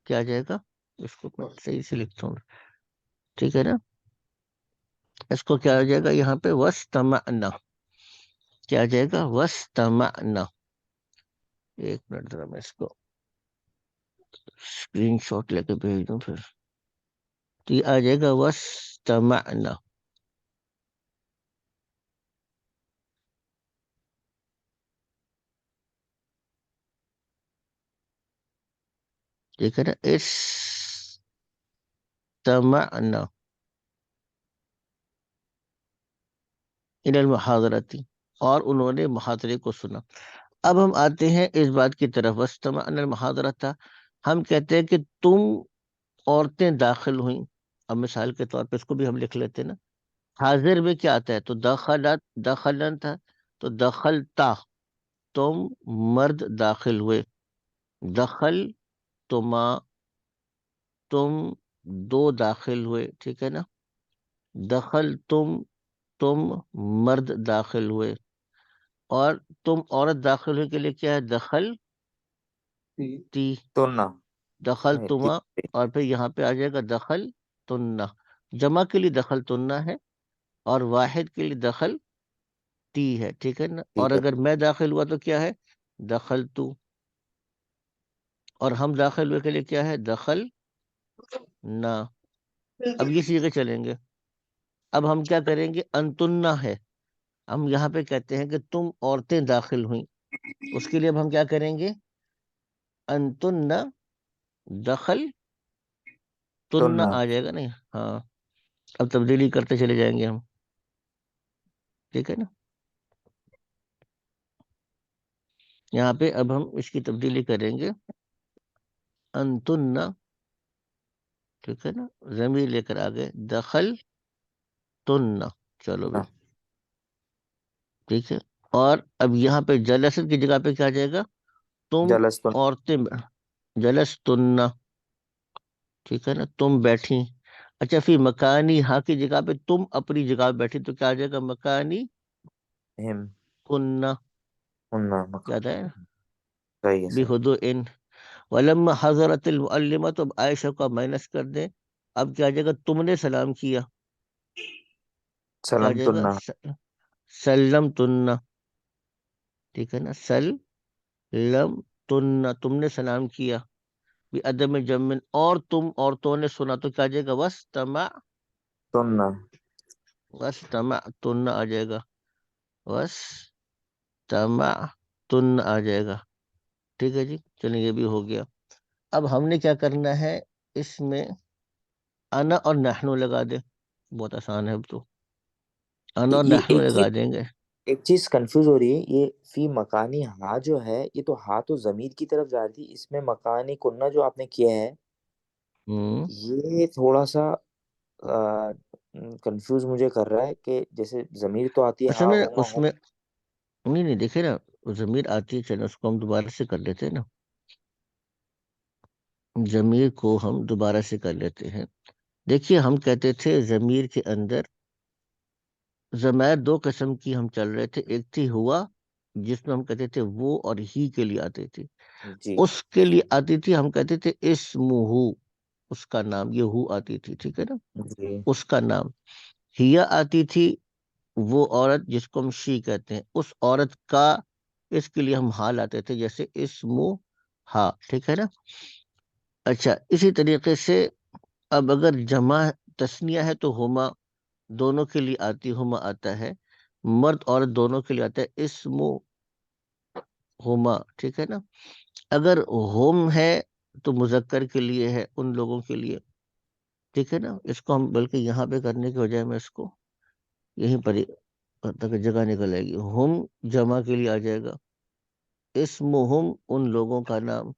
Speaker 1: کیا آ جائے گا؟ اس کو میں صحیح سے لکھتا ہوں، ٹھیک ہے نا. اس کو کیا آ جائے گا یہاں پہ؟ واستمعنا. کیا آ جائے گا؟ واستمعنا. ایک منٹ ذرا میں اس کو اسکرین شاٹ لے کے بھیج دوں پھر. تو یہ آ جائے گا واستمعنا. ٹھیک ہے نا. استمعنا الى المحاضرتی، اور انہوں نے محاضرے کو سنا. اب ہم آتے ہیں اس بات کی طرف، واستمعنا المحاضرہ تھا، ہم کہتے ہیں کہ تم عورتیں داخل ہوئیں. اب مثال کے طور پہ اس کو بھی ہم لکھ لیتے ہیں نا. حاضر میں کیا آتا ہے؟ تو دخلت، دخلن تھا تو دخلتا، تم مرد داخل ہوئے. دخل تما، تم دو داخل ہوئے. ٹھیک ہے نا. دخل تم مرد داخل ہوئے. اور تم عورت داخل ہونے کے لیے کیا ہے؟ دخل
Speaker 2: ٹھیک
Speaker 1: تی،
Speaker 3: تننا
Speaker 1: دخل
Speaker 3: نہیں
Speaker 1: تما. اور پھر یہاں پہ آ جائے گا دخل تننا. جمع کے لیے دخل تننا ہے اور واحد کے لیے دخل تی ہے. ٹھیک ہے نا. اور
Speaker 3: ٹھیک ہے
Speaker 1: اگر میں داخل ہوا تو کیا ہے؟ دخل تو. اور ہم داخل ہوئے کے لیے کیا ہے؟ دخل نہ. اب یہ سیغے چلیں گے. اب ہم کیا کریں گے؟ انتننا ہے. ہم یہاں پہ کہتے ہیں کہ تم عورتیں داخل ہوئیں. اس کے لیے اب ہم کیا کریں گے؟ انتننا دخل تننا
Speaker 3: تننا
Speaker 1: آ جائے گا. نہیں ہاں، اب تبدیلی کرتے چلے جائیں گے ہم. ٹھیک ہے نا. یہاں پہ اب ہم اس کی تبدیلی کریں گے. انتننا، ٹھیک ہے نا، ضمیر لے کر آگے دخل تننا. چلو بھی ٹھیک ہے. اور اب یہاں پہ جلست کی جگہ پہ کیا آ جائے گا؟ تم
Speaker 3: جلس تن
Speaker 1: عورتیں جلس تننا. ٹھیک ہے نا، تم بیٹھی. اچھا، فی مکانی ہاں کی جگہ پہ تم اپنی جگہ پہ بیٹھی تو کیا آ جائے گا؟ مکانی
Speaker 3: ہم
Speaker 1: کننا.
Speaker 3: اننا
Speaker 1: یاد ہے
Speaker 3: صحیح ہے
Speaker 1: بھی
Speaker 3: صحیح
Speaker 1: خدو ان. ولما حضرت المعلمہ، تو اب عائشہ کو مائنس کر دیں. اب کیا آ جائے گا؟ تم نے سلام کیا. کیا آ
Speaker 3: سلم
Speaker 1: جائے گا؟
Speaker 3: تننا
Speaker 1: سلم تننا. ٹھیک ہے نا. سلم تننا، تم نے سلام کیا. بھی عدم جمن، اور تم عورتوں نے سنا تو کیا آ جائے گا؟ وستمع،
Speaker 3: تننا
Speaker 1: وستمع تننا آ جائے گا. وستمع تن آ جائے گا. ٹھیک ہے جی. چلیے یہ بھی ہو گیا. اب ہم نے کیا کرنا ہے؟ اس میں انا اور نحنو لگا دے. بہت آسان ہے. اب تو انا اور
Speaker 3: یہ
Speaker 1: نحنو لگا دیں گے.
Speaker 3: ایک چیز کنفیوز ہو رہی ہے. یہ فی مکانی ہاں جو ہے یہ تو ہاں تو ضمیر کی طرف جاتی، اس میں مکانی کننا جو آپ نے کیا ہے
Speaker 1: ہوں
Speaker 3: یہ تھوڑا سا کنفیوز مجھے کر رہا ہے کہ جیسے ضمیر تو آتی ہے
Speaker 1: اصل
Speaker 3: ہاں
Speaker 1: میں
Speaker 3: ہوما
Speaker 1: اس
Speaker 3: ہوں.
Speaker 1: میں نہیں دیکھے نا، ضمیر آتی ہے. چلو اس کو ہم دوبارہ سے کر لیتے ہیں نا. ضمیر کو ہم دوبارہ سے کر لیتے ہیں. دیکھیے ہم کہتے تھے ضمیر کے اندر ضمائر دو قسم کی ہم چل رہے تھے. ایک تھی ہوا، جس میں ہم کہتے تھے وہ اور ہی کے لیے آتے تھے.
Speaker 3: جی
Speaker 1: اس کے لیے آتی تھی ہم کہتے تھے اسمہ، اس کا نام. یہ ہو آتی تھی. ٹھیک ہے نا،
Speaker 3: جی
Speaker 1: اس کا نام. ہیا آتی تھی وہ عورت جس کو ہم شی کہتے ہیں، اس عورت کا. اس کے لیے ہم ہا لاتے تھے، جیسے اسمہ ہا. ٹھیک ہے نا. اچھا، اسی طریقے سے اب اگر جمع تسنیہ ہے تو ہما دونوں کے لیے آتی، ہما آتا ہے. مرد عورت دونوں کے لیے آتا ہے اسم ہما. ٹھیک ہے نا. اگر ہوم ہے تو مذکر کے لیے ہے، ان لوگوں کے لیے. ٹھیک ہے نا. اس کو ہم بلکہ یہاں پہ کرنے کے بجائے میں اس کو یہیں پر ہی تک جگہ نکل آئے گی. ہم جمع کے لیے آ جائے گا. اسمہم ان لوگوں کا نام.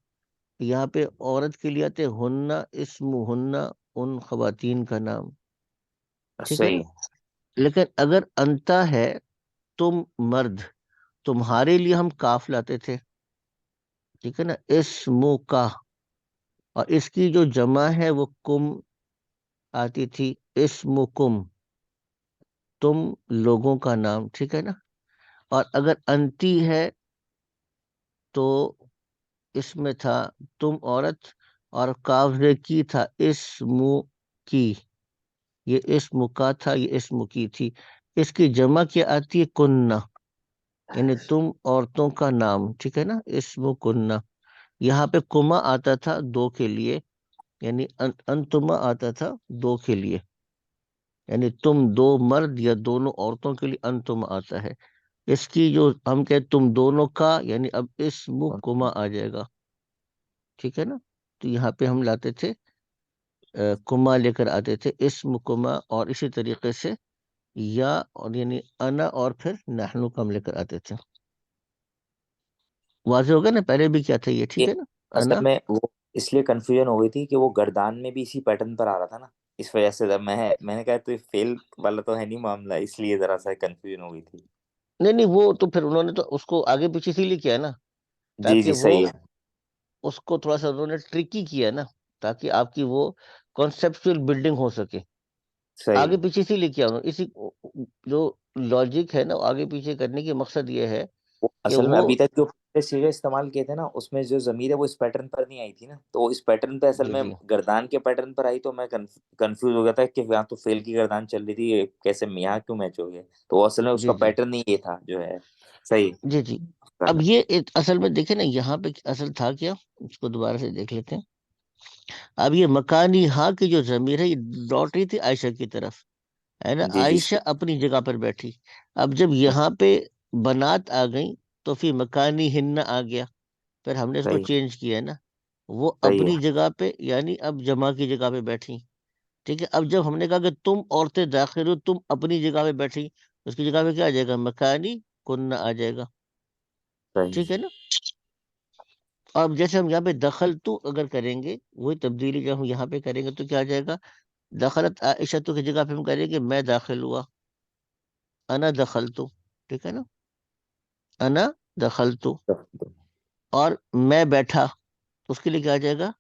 Speaker 1: یہاں پہ عورت کے لیے آتے ہننا اسمہننا ان خواتین کا نام. ٹھیک ہے نا.
Speaker 3: صحیح
Speaker 1: لیکن اگر انتا ہے تم مرد، تمہارے لیے ہم کاف لاتے تھے. ٹھیک ہے نا. اسمو کا، اور اس کی جو جمع ہے وہ کم آتی تھی. اسمکم تم لوگوں کا نام. ٹھیک ہے نا. اور اگر انتی ہے تو اس میں تھا تم عورت، اور کاف کی تھا اسمو کی. یہ اسم کا تھا، یہ اسم کی تھی. اس کی جمع کیا آتی ہے؟ کننا، یعنی تم عورتوں کا نام. ٹھیک ہے نا. اسم کننا. یہاں پہ کما آتا تھا دو کے لیے، یعنی انتما آتا تھا دو کے لیے، یعنی تم دو مرد یا دونوں عورتوں کے لیے انتما آتا ہے. اس کی جو ہم کہتے تم دونوں کا، یعنی اب اسم کما آ جائے گا. ٹھیک ہے نا. تو یہاں پہ ہم لاتے تھے کما لے کر آتے تھے اسم کما. اور اسی طریقے سے یا اور یعنی انا اور پھر نحنو کم لے کر آتے تھے. واضح ہو گیا نا، پہلے بھی کیا تھا یہ،
Speaker 3: یہ
Speaker 1: ٹھیک ہے نا.
Speaker 3: اصل
Speaker 1: انا.
Speaker 3: میں وہ اس لیے کنفیوژن ہو گئی تھی کہ وہ گردان میں بھی اسی پیٹرن پر آ رہا تھا نا، اس وجہ سے میں نے کہا تو فیل والا تو ہے نہیں معاملہ، اس لیے ذرا سا کنفیوژن ہو گئی تھی.
Speaker 1: نہیں نہیں، وہ تو پھر انہوں نے تو اس کو آگے پیچھے اسی لیے کیا نا،
Speaker 3: جی
Speaker 1: تاکہ
Speaker 3: جی
Speaker 1: وہ
Speaker 3: صحیح ہے.
Speaker 1: اس کو تھوڑا سا انہوں نے ٹرکی کیا نا، تاکہ آپ کی وہ کانسیپچل بلڈنگ ہو سکے.
Speaker 3: صحیح.
Speaker 1: آگے پیچھے اسی لیے کیا انہوں اسی جو لاجک ہے نا، آگے پیچھے کرنے کی مقصد یہ ہے
Speaker 3: وہ
Speaker 1: کہ
Speaker 3: اصل میں
Speaker 1: وہ.
Speaker 3: ابھی تک جو سیرے استعمال کیے تھے نا، اس میں جو ضمیر ہے وہ اس پیٹرن پر نہیں آئی تھی نا، تو اس پیٹرن پہ اصل
Speaker 1: جی
Speaker 3: میں
Speaker 1: جی
Speaker 3: گردان کے پیٹرن پر آئی، تو میں کنفیوز ہو گیا تھا کہ یہاں تو فیل کی گردان چل رہی تھی، یہ کیسے یہاں کیوں میچ ہو گیا، تو اصل میں اس کا
Speaker 1: جی جی
Speaker 3: پیٹرن ہی یہ تھا جو ہے. صحیح.
Speaker 1: جی جی. اب یہ اصل میں دیکھیں نا، یہاں پہ اصل تھا کیا، اس کو دوبارہ سے دیکھ لیتے ہیں. اب یہ مکانی ہاں کی جو ضمیر ہے، یہ لوٹ رہی تھی عائشہ کی طرف، ہے نا.
Speaker 3: جی جی
Speaker 1: عائشہ اپنی جگہ پر بیٹھی. اب جب یہاں پہ بنات آ گئیں تو پھر مکانی ہن آ گیا، پھر ہم نے اس کو
Speaker 3: صحیح.
Speaker 1: چینج کیا ہے نا. وہ
Speaker 3: صحیح
Speaker 1: اپنی
Speaker 3: ہے.
Speaker 1: جگہ پہ، یعنی اب جمع کی جگہ پہ بیٹھی. ٹھیک ہے. اب جب ہم نے کہا کہ تم عورتیں داخل ہو، تم اپنی جگہ پہ بیٹھی، اس کی جگہ پہ کیا آ جائے گا، مکانی کنہ آ جائے گا. ٹھیک
Speaker 3: صحیح.
Speaker 1: ہے نا. اب جیسے ہم یہاں پہ دخل تو اگر کریں گے، وہی تبدیلی جب ہم یہاں پہ کریں گے تو کیا آ جائے گا، دخلت عائشہ تو کی جگہ پہ ہم کریں گے میں داخل ہوا، انا دخل تو. ٹھیک ہے نا. انا دخل تو. اور میں بیٹھا، اس کے لیے کیا آ جائے گا،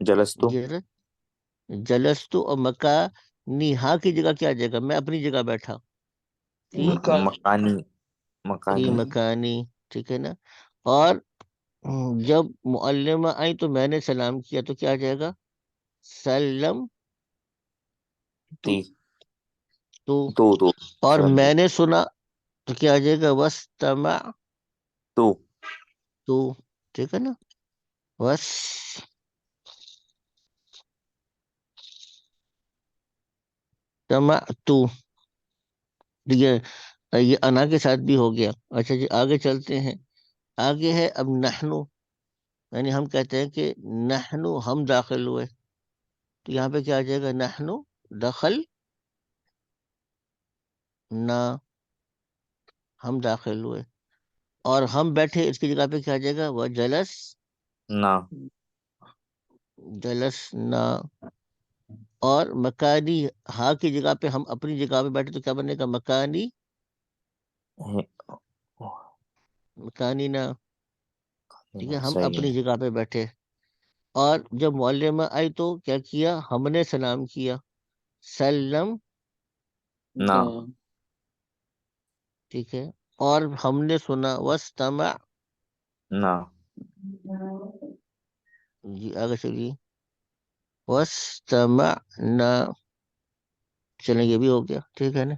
Speaker 3: جلستو.
Speaker 1: جلستو. اور مکانی ہاں کی جگہ کیا آ جائے گا، میں اپنی جگہ بیٹھا فی
Speaker 3: مکانی.
Speaker 1: فی
Speaker 3: مکانی.
Speaker 1: مکانی. ٹھیک ہے نا. اور جب معلمہ آئی تو میں نے سلام کیا، تو کیا آ جائے گا، سلم تو.
Speaker 3: تی.
Speaker 1: تو
Speaker 3: تو
Speaker 1: اور
Speaker 3: سلام
Speaker 1: میں
Speaker 3: تو.
Speaker 1: نے سنا تو کیا آ جائے گا، وستمع
Speaker 3: تو.
Speaker 1: تو. ٹھیک ہے نا. وس تمع تو. یہ انا کے ساتھ بھی ہو گیا. اچھا جی، آگے چلتے ہیں. آگے ہے اب نحنو، یعنی ہم کہتے ہیں کہ نحنو ہم داخل ہوئے، تو یہاں پہ کیا آ جائے گا، نحنو دخل نہ، ہم داخل ہوئے. اور ہم بیٹھے، اس کی جگہ پہ کیا آ جائے گا، وہ جلس
Speaker 3: نہ.
Speaker 1: جلس نہ. اور مکانی ہا کی جگہ پہ ہم اپنی جگہ پہ بیٹھے، تو کیا بنے گا، مکانی مکانی نہ. ٹھیک ہے. ہم
Speaker 3: صحیح
Speaker 1: اپنی جگہ پہ بیٹھے. اور جب معلمہ آئی تو کیا کیا، ہم نے سلام کیا، سلم.
Speaker 3: نہ.
Speaker 1: ٹھیک ہے. اور ہم نے سنا، وستمع.
Speaker 3: نہ.
Speaker 1: جی آگے چلیے، وستمعنا. چلیں یہ بھی ہو گیا. ٹھیک ہے نا.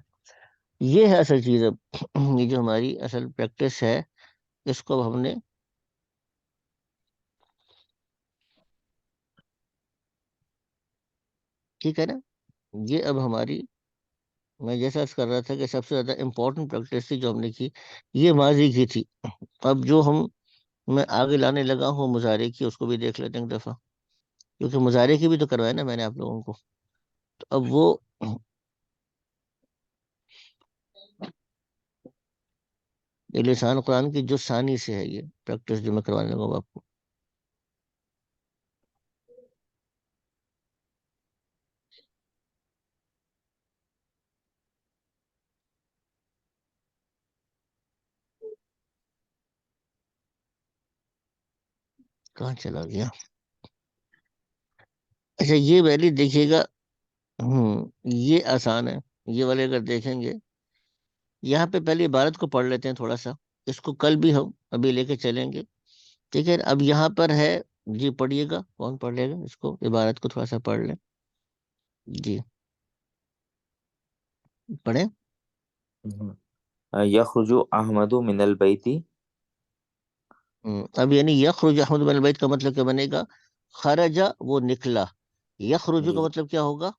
Speaker 1: یہ ہے اصل چیز. اب یہ جو ہماری اصل پریکٹس ہے، اس کو اب ہم نے، ٹھیک ہے نا، یہ اب ہماری، میں جیسا کر رہا تھا کہ سب سے زیادہ امپورٹنٹ پریکٹس تھی جو ہم نے کی، یہ ماضی کی تھی. اب جو میں آگے لانے لگا ہوں مظاہرے کی، اس کو بھی دیکھ لیتے ہیں ایک دفعہ، کیونکہ مظاہرے کی بھی تو کروایا نا میں نے آپ لوگوں کو. تو اب وہ یہ لسان قرآن کی جو ثانی سے ہے، یہ پریکٹس جو میں کروانے لگا ہوں آپ کو. کہاں چلا گیا. اچھا یہ ویلی دیکھیے گا. یہ آسان ہے. یہ والے اگر دیکھیں گے، یہاں پہ پہلے عبارت کو پڑھ لیتے ہیں تھوڑا سا، اس کو کل بھی ہم ابھی لے کے چلیں گے. ٹھیک ہے. اب یہاں پر ہے، جی پڑھیے گا، کون پڑھ لے گا اس کو، عبارت کو تھوڑا سا پڑھ لیں. جی پڑھیں.
Speaker 3: یخرج احمد من البیت.
Speaker 1: اب یعنی یخرج احمد بن البیت کا مطلب کیا بنے گا، خرجا وہ نکلا، یخرج کا
Speaker 3: جی
Speaker 1: مطلب کیا ہوگا،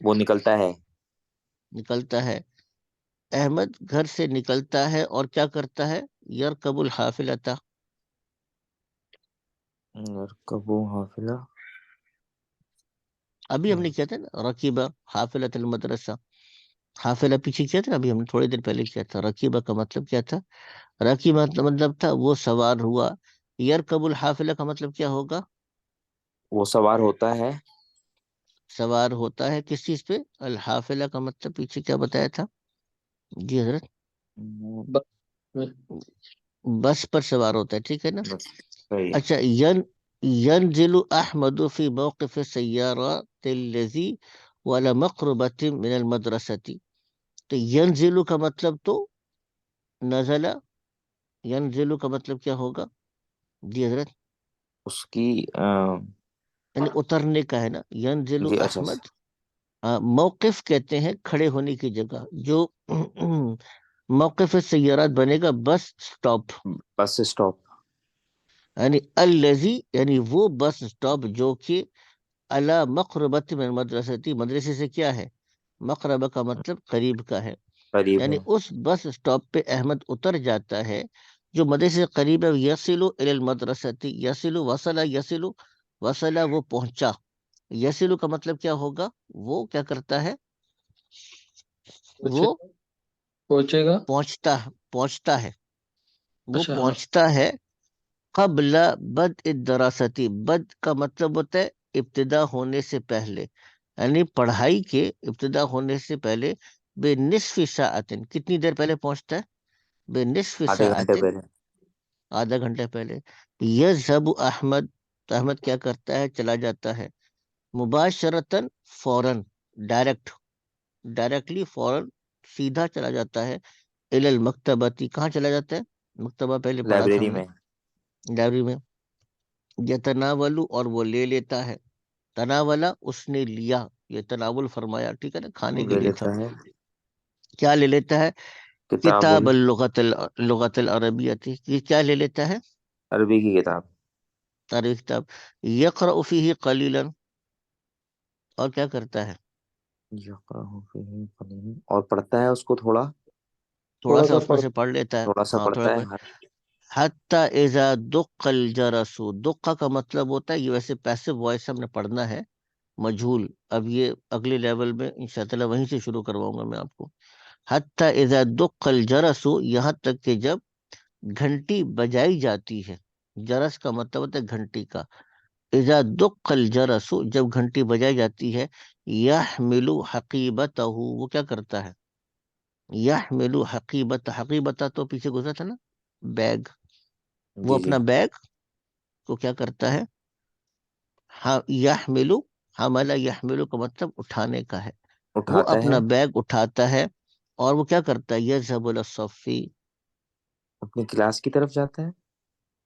Speaker 3: وہ نکلتا ہے.
Speaker 1: نکلتا ہے. احمد گھر سے نکلتا ہے اور کیا کرتا ہے، یرکب الحافلۃ.
Speaker 3: یرکبو حافلہ.
Speaker 1: ابھی ہم نے کیا تھا نا، رکیبہ حافلۃ المدرسہ. حافلہ پیچھے کیا تھا، ابھی ہم نے تھوڑی دیر پہلے کیا تھا. رکیبہ کا مطلب کیا تھا؟ رکیبہ مطلب تھا وہ سوار ہوا. یرکب الحافلہ کا مطلب کیا ہوگا؟
Speaker 3: وہ سوار ہوتا ہے.
Speaker 1: سوار ہوتا ہے کس چیز پہ؟ الحافلہ کا مطلب پیچھے کیا بتایا تھا؟ جی حضرت.
Speaker 2: بس میں
Speaker 1: بس پر سوار ہوتا ہے، ٹھیک ہے نا.
Speaker 3: بس صحیح ہے.
Speaker 1: اچھا، ينزل احمد في موقف السيارات الذي ولا مقربة من المدرسة. تو ينزل کا مطلب تو نزل. ينزل کا مطلب کیا ہوگا؟ جی حضرت.
Speaker 3: اس کی
Speaker 1: یعنی اترنے کا ہے نا. ينزل
Speaker 3: جی اچھا.
Speaker 1: احمد. موقف کہتے ہیں کھڑے ہونے کی جگہ. جو موقف سیارات بنے گا بس سٹاپ.
Speaker 3: Bus stop.
Speaker 1: یعنی الذی، یعنی وہ بس سٹاپ جو کہ علی مقربت من مدرستی، مدرسے سے کیا ہے؟ مقربہ کا مطلب قریب کا ہے.
Speaker 3: قریب
Speaker 1: یعنی
Speaker 3: ہے.
Speaker 1: اس بس سٹاپ پہ احمد اتر جاتا ہے جو مدرسے سے قریب ہے. یصل الی المدرستی، یصل وصل، یصل وصل وہ پہنچا. یصل کا مطلب کیا ہوگا؟ وہ کیا کرتا ہے؟ وہ
Speaker 2: پہنچے گا.
Speaker 1: پہنچتا ہے. وہ
Speaker 2: اچھا ہاں.
Speaker 1: پہنچتا ہے قبل بد الدراستی. بد کا مطلب ہوتا ہے ابتدا ہونے سے پہلے، یعنی پڑھائی کے ابتدا ہونے سے پہلے. بے نصف ساعتن، کتنی دیر پہلے پہنچتا ہے؟ بے نصف
Speaker 3: آدھے گھنٹے
Speaker 1: ساعتن،
Speaker 3: پہلے.
Speaker 1: آدھا گھنٹہ پہلے. یذهب احمد، تو احمد کیا کرتا ہے؟ چلا جاتا ہے. مباشرتاً، فوراً، ڈائریکٹلی، فوراً، سیدھا چلا جاتا ہے. الی المکتبتی، کہاں چلا جاتا ہے؟ مکتبہ پہلے پڑھا تھا
Speaker 3: لائبریری
Speaker 1: ہم نے،
Speaker 3: میں.
Speaker 1: لائبریری میں. یتناولو، اور وہ لے لیتا ہے. تناولا اس نے لیا، یہ تناول فرمایا، ٹھیک ہے نا، کھانے کے
Speaker 3: لے
Speaker 1: لیے تھا.
Speaker 3: لیتا ہے
Speaker 1: کیا لے لیتا ہے؟
Speaker 3: کتاب
Speaker 1: کتاب اللغت العربیہ تھی. یہ کیا لے لیتا ہے؟
Speaker 3: عربی کی کتاب.
Speaker 1: عربی کتاب. یقرأ فیہ قلیلا، اور کیا کرتا ہے؟
Speaker 3: یقرأ فیہ قلیلا، اور پڑھتا ہے اس کو تھوڑا.
Speaker 1: تھوڑا
Speaker 2: تھوڑا
Speaker 1: سا
Speaker 2: سا
Speaker 1: اس میں سے پڑھ لیتا ہے.
Speaker 3: تھوڑا سا
Speaker 1: ہاں تھوڑا
Speaker 3: پڑھتا
Speaker 1: پڑھ.
Speaker 3: ہے.
Speaker 1: حتی اذا دق الجرس، دقہ کا مطلب ہوتا ہے، یہ ویسے پیسو وائس ہم نے پڑھنا ہے، مجھول. اب یہ اگلے لیول میں انشاءاللہ وہیں سے شروع کرواؤں گا میں آپ کو. حتی اذا دق الجرس، یہاں تک کہ جب گھنٹی بجائی جاتی ہے. جرس کا مطلب ہوتا ہے گھنٹی کا. اذا دق الجرس، جب گھنٹی بجائی جاتی ہے. یحمل حقیبتہ، وہ کیا کرتا ہے؟ یحمل حقیبتہ، حقیبتہ تو پیچھے گزرا تھا نا، بیگ. وہ
Speaker 3: جی جی.
Speaker 1: اپنا بیگ کو کیا کرتا ہے؟ یحمل، حمل یحمل کا مطلب اٹھانے کا ہے. وہ
Speaker 3: اٹھاتا ہے.
Speaker 1: اپنا بیگ اٹھاتا ہے اور وہ کیا کرتا ہے؟ یذهب الی الصف،
Speaker 3: اپنی کلاس کی طرف جاتا ہے.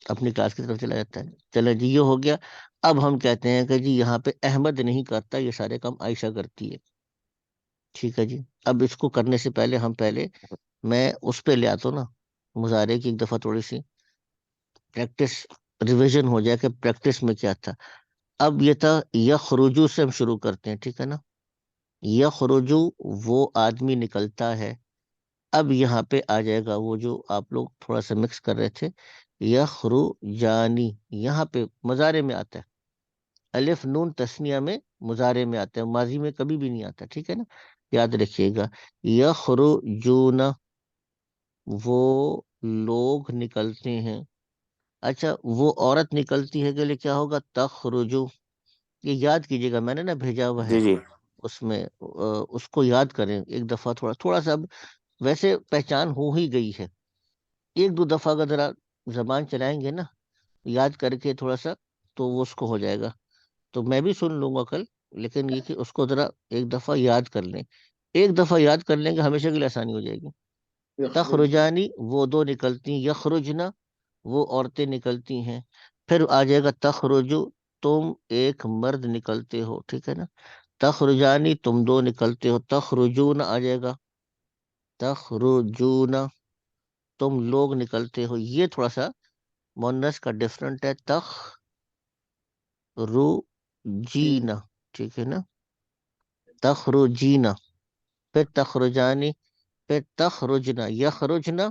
Speaker 1: اپنی کلاس کی طرف چلا جاتا ہے. چلے جی، یہ ہو گیا. اب ہم کہتے ہیں کہ جی یہاں پہ احمد نہیں کرتا، یہ سارے کام عائشہ کرتی ہے. ٹھیک ہے جی. اب اس کو کرنے سے پہلے میں اس پہ لے آتا ہوں نا، مظاہرے کی ایک دفعہ تھوڑی سی پریکٹس، ریویژن ہو جائے کہ پریکٹس میں کیا تھا. اب یہ تھا یخرجو سے ہم شروع کرتے ہیں، ٹھیک ہے نا. یخرجو، وہ آدمی نکلتا ہے. اب یہاں پہ آ جائے گا وہ جو آپ لوگ تھوڑا سا مکس کر رہے تھے، یخرجانی، یہاں پہ مضارع میں آتا ہے. الف نون تسنیہ میں مضارع میں آتا ہے، ماضی میں کبھی بھی نہیں آتا، ٹھیک ہے نا، یاد رکھیے گا. یخرجون، وہ لوگ نکلتے ہیں. اچھا، وہ عورت نکلتی ہے کے لیے کیا ہوگا؟ تخرجو. یہ یاد کیجیے گا، میں نے نا بھیجا ہوا ہے
Speaker 3: جی جی.
Speaker 1: اس میں، اس کو یاد کریں ایک دفعہ، تھوڑا سا. اب ویسے پہچان ہو ہی گئی ہے، ایک دو دفعہ اگر ذرا زبان چلائیں گے نا یاد کر کے تھوڑا سا، تو وہ اس کو ہو جائے گا. تو میں بھی سن لوں گا کل، لیکن یہ کہ اس کو ذرا ایک دفعہ یاد کر لیں. ایک دفعہ یاد کر لیں گے ہمیشہ کے لیے آسانی ہو جائے گی. تخرجانی، وہ دو نکلتی ہیں. یخرجنا، وہ عورتیں نکلتی ہیں. پھر آ جائے گا تخرجو، تم ایک مرد نکلتے ہو، ٹھیک ہے نا. تخرجانی، تم دو نکلتے ہو. تخرجون آ جائے گا. تخرجون، تم لوگ نکلتے ہو. یہ تھوڑا سا مونس کا ڈفرنٹ ہے. تخرجینا، ٹھیک ہے نا. تخرجینا، پھر تخرجانی، پھر تخرجنا. یخرجنا،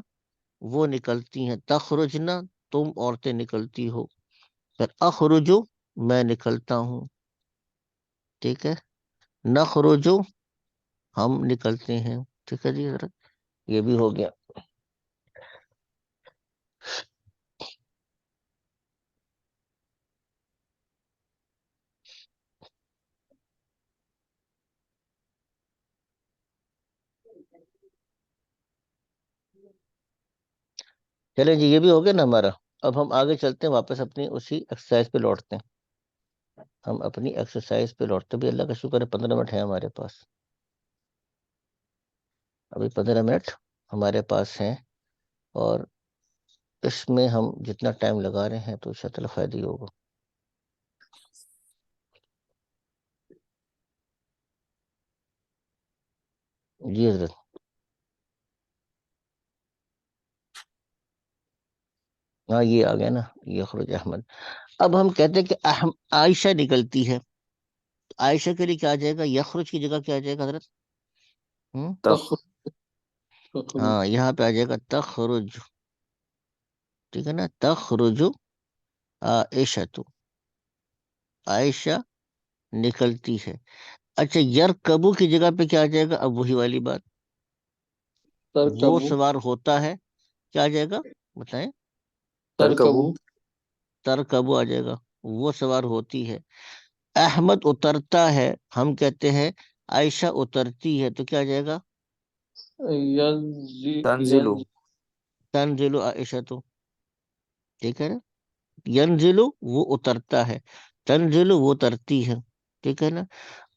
Speaker 1: وہ نکلتی ہیں. تخرجنا، تم عورتیں نکلتی ہو. پھر اخرجو، میں نکلتا ہوں، ٹھیک ہے. نخرجو، ہم نکلتے ہیں. ٹھیک ہے جی حضرت, یہ بھی ہو گیا. چلیں جی, یہ بھی ہو گیا نا ہمارا. اب ہم آگے چلتے ہیں, واپس اپنی اسی ایکسرسائز پہ لوٹتے ہیں. ہم اپنی ایکسرسائز پہ لوٹتے بھی, اللہ کا شکر ہے 15 منٹ ہے ہمارے پاس. ابھی 15 منٹ ہمارے پاس ہیں, اور اس میں ہم جتنا ٹائم لگا رہے ہیں تو ان شاء اللہ فائدہ ہی ہوگا. جی حضرت. ہاں یہ آ گیا نا, یخرج احمد. اب ہم کہتے ہیں کہ عائشہ نکلتی ہے. عائشہ کے لیے کیا آ جائے گا؟ یخرج کی جگہ کیا آ جائے گا حضرت؟ ہاں, یہاں پہ آ جائے گا تخرج. ٹھیک ہے نا, تخرج عائشہ, تو عائشہ نکلتی ہے. اچھا, یرکبو کی جگہ پہ کیا آ جائے گا؟ اب وہی والی بات, وہ سوار ہوتا ہے, کیا آ جائے گا بتائیں؟
Speaker 3: ترکبو.
Speaker 1: ترکبو آ جائے گا, وہ سوار ہوتی ہے. احمد اترتا ہے, ہم کہتے ہیں عائشہ اترتی ہے, تو کیا آ جائے گا؟
Speaker 3: تنزلو.
Speaker 1: تنزل عائشہ, تو ٹھیک ہے نا. ینزلو وہ اترتا ہے, تنزلو وہ اترتی ہے. ٹھیک ہے نا.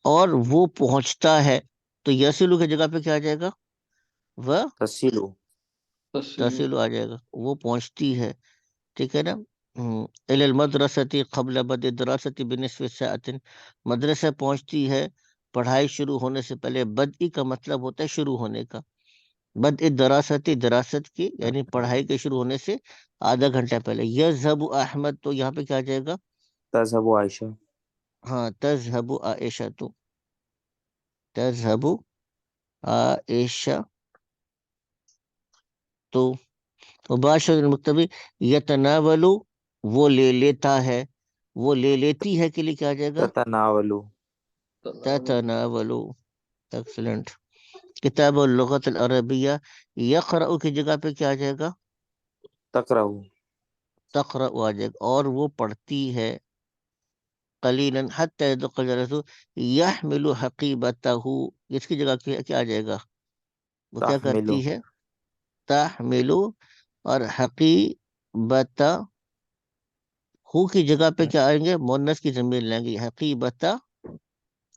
Speaker 1: اور وہ پہنچتا ہے, تو یسلو کی جگہ پہ کیا آ جائے گا؟ وہ
Speaker 3: تسلو.
Speaker 1: تسلو آ جائے گا, وہ پہنچتی ہے. ٹھیک ہے نا. الی المدرسۃ قبل بدء الدراسۃ بنصف ساعۃ, مدرسہ پہنچتی ہے پڑھائی شروع ہونے سے پہلے. بدء کا مطلب ہوتا ہے شروع ہونے کا. بدء الدراسۃ, دراست کی یعنی پڑھائی کے شروع ہونے سے آدھا گھنٹہ پہلے. یذهب احمد, تو یہاں پہ کیا آ جائے گا؟
Speaker 3: تذهب عائشہ.
Speaker 1: ہاں, تذهب عائشہ, تو تذهب عائشہ, تو مباشر المکتبی یتناولو وہ لے لیتا ہے, وہ لے لیتی ہے کے لیے کیا آ جائے گا؟
Speaker 3: تتناولو.
Speaker 1: تتناولو. ایکسلنٹ. کتاب اللغت العربیہ, یقرأ کی جگہ پہ کیا آ جائے گا؟
Speaker 3: تقرأ.
Speaker 1: تقرأ آ جائے گا, اور وہ پڑھتی ہے. قلیلا حتی يدخل جلسو یحمل حقیبتہ, اس کی جگہ کیا آ جائے گا؟ وہ کیا
Speaker 3: تحملو.
Speaker 1: کرتی ہے؟ تحملو. اور حقیبتہ ہو کی جگہ پہ کیا آئیں گے؟ مونس کی ضمیر لیں گے, حقیبتہ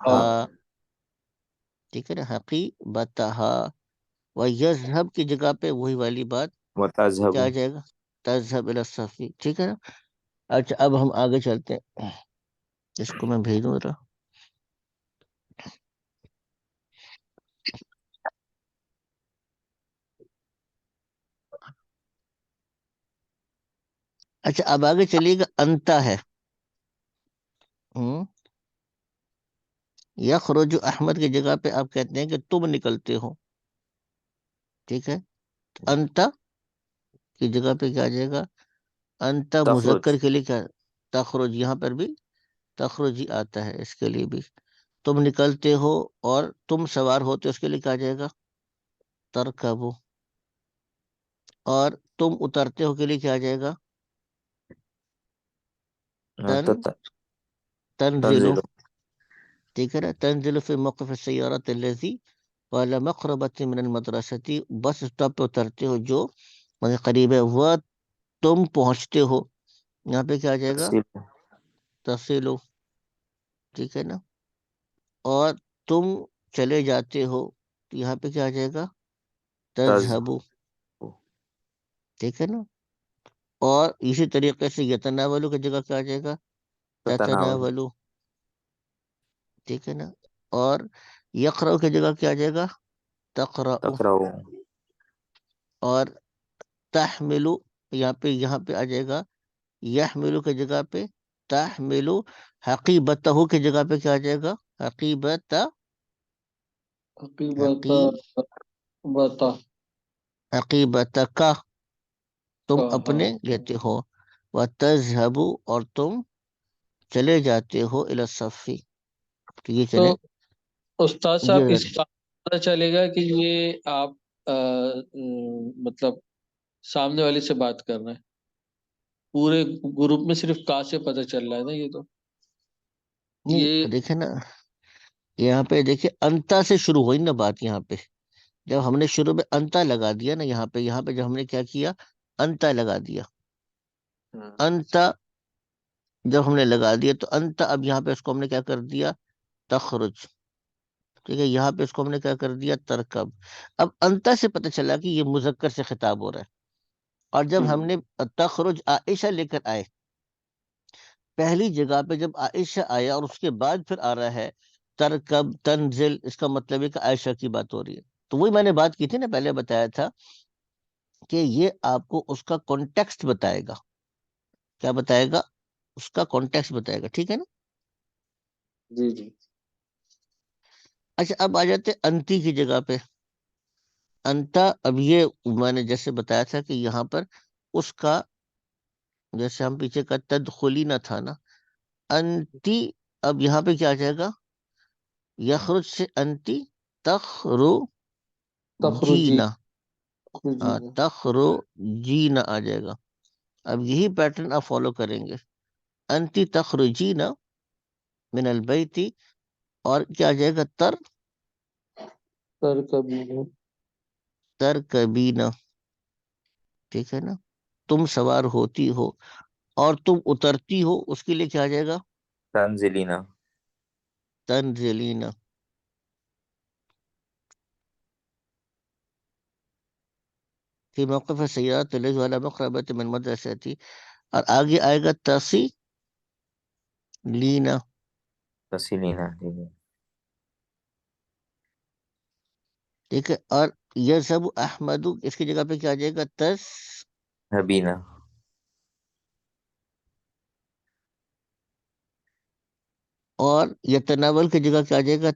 Speaker 1: ہا. ٹھیک ہے نا, حقیبتہ ہا. وَيَذْهَبْ کی جگہ پہ وہی والی بات,
Speaker 3: وتذهب.
Speaker 1: کیا آ جائے گا؟ تذهب الى الصف. ٹھیک ہے نا. اچھا, اب ہم آگے چلتے ہیں, اس کو میں بھیج دوں ذرا. اچھا, اب آگے چلیے گا. انتا ہے, یخرج احمد کی جگہ پہ آپ کہتے ہیں کہ تم نکلتے ہو. ٹھیک ہے. انتا کی جگہ پہ کیا آ جائے گا؟ انتا
Speaker 3: تخرج.
Speaker 1: مذکر کے لیے کیا؟ تخرج. یہاں پر بھی تخرج ہی آتا ہے اس کے لیے بھی. تم نکلتے ہو اور تم سوار ہوتے, اس کے لیے کیا آ جائے گا؟ ترکبو. اور تم اترتے ہو کے لیے کیا آ جائے گا؟ تنزلو.
Speaker 3: تنزلو.
Speaker 1: ٹھیک ہے نا. تنزل فی موقف السیارۃ الذی وعلی مقربۃ من المدرسۃ, بس اسٹاپ پہ اترتے ہو جو قریب ہے. وہ تم پہنچتے ہو, یہاں پہ کیا آ جائے گا؟
Speaker 3: تسلو.
Speaker 1: تفصیلو. ٹھیک ہے نا. اور تم چلے جاتے ہو, تو یہاں پہ کیا آ جائے گا؟ تذهبو. ٹھیک ہے نا. اور اسی طریقے سے یتناولو کی جگہ کیا آ جائے گا؟
Speaker 3: تتناول.
Speaker 1: تتناولو. ٹھیک ہے نا. اور یقرأ کی جگہ کیا آ جائے گا؟ تقرأ.
Speaker 3: تقرأ.
Speaker 1: اور تحملو, یہاں پہ آ جائے گا یحملو کی جگہ پہ تحملو. حقیبتہ کی جگہ پہ کیا آ جائے گا؟ حقیبتہ. حقیبتہ کا, تم اپنے لیتے ہو. وتذهب, اور تم چلے جاتے ہو, الی الصف. تو یہ
Speaker 2: تو
Speaker 1: چلیں.
Speaker 2: استاد
Speaker 1: جی
Speaker 2: صاحب اس
Speaker 1: حضرت.
Speaker 2: پتہ چلے گا کہ یہ آپ مطلب سامنے والے سے بات کر رہے ہیں. پورے گروپ میں صرف کا سے پتہ چل رہا ہے نا یہ تو.
Speaker 1: نہیں
Speaker 2: یہ
Speaker 1: دیکھیں نا، یہاں پہ دیکھیں انتا سے شروع ہوئی نا بات. یہاں پہ جب ہم نے شروع میں انتا لگا دیا نا، یہاں پہ جب ہم نے کیا کیا، انتا لگا دیا. انتا جب ہم نے لگا دیا تو انتا، اب یہاں پہ اس کو ہم نے کیا کر دیا، تخرج. ٹھیک ہے، یہاں پہ اس کو ہم نے کیا کر دیا، ترکب. اب انتا سے پتہ چلا کہ یہ مذکر سے خطاب ہو رہا ہے. اور جب ہم نے تخرج عائشہ لے کر آئے، پہلی جگہ پہ جب عائشہ آیا اور اس کے بعد پھر آ رہا ہے ترکب تنزل، اس کا مطلب ہے کہ عائشہ کی بات ہو رہی ہے. تو وہی میں نے بات کی تھی نا، پہلے بتایا تھا کہ یہ آپ کو اس کا کانٹیکسٹ بتائے گا. کیا بتائے گا؟ اس کا کانٹیکسٹ بتائے گا. ٹھیک ہے نا.
Speaker 2: جی جی.
Speaker 1: اچھا، اب آ جاتے انتی کی جگہ پہ. انتا، اب یہ میں نے جیسے بتایا تھا کہ یہاں پر اس کا، جیسے ہم پیچھے کا تدخلی نہ تھا نا، انتی. اب یہاں پہ کیا آ جائے گا، یخرج سے انتی تخرو
Speaker 2: تخرجی.
Speaker 1: جینا. ہاں، تخرو جینا آ جائے گا. اب یہی پیٹرن آپ فالو کریں گے. انتی تخرجینا من البیتی، اور کیا آ جائے گا،
Speaker 2: ترکبی.
Speaker 1: ترکبینا. ٹھیک ہے نا. تم سوار ہوتی ہو اور تم اترتی ہو، اس کے لیے کیا آ جائے گا،
Speaker 3: تنزلینا.
Speaker 1: تنزلینا. فی موقف سیارت تلیج والا مقربت من مدرستی. اور آگے آئے گا تسی لینا.
Speaker 3: تسلینا. ٹھیک ہے.
Speaker 1: ٹھیک ہے. اور یہ سب احمد، اس کی جگہ پہ کیا آ جائے گا، تس.
Speaker 3: حبینا.
Speaker 1: اور یتناول کی جگہ کیا آ جائے گا،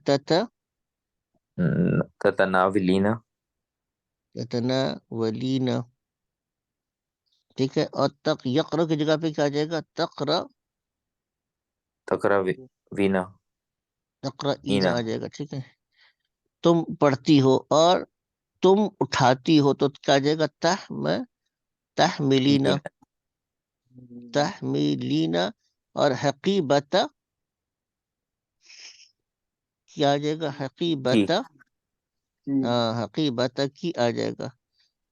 Speaker 3: تتناولینا.
Speaker 1: یتناولینا. ٹھیک ہے. اور یقرا کی جگہ پہ کیا آ جائے گا، تقرا.
Speaker 3: تقرا وینا.
Speaker 1: تقرا اینا
Speaker 3: اینا.
Speaker 1: آ جائے گا. ٹھیک ہے. تم پڑھتی ہو اور تم اٹھاتی ہو، تو کیا آ جائے گا، تحملینا.
Speaker 3: لینا.
Speaker 1: تحملینا. اور حقیبت کیا آ جائے گا،
Speaker 3: کی.
Speaker 1: حقیبت. حقیبت کی آ جائے گا.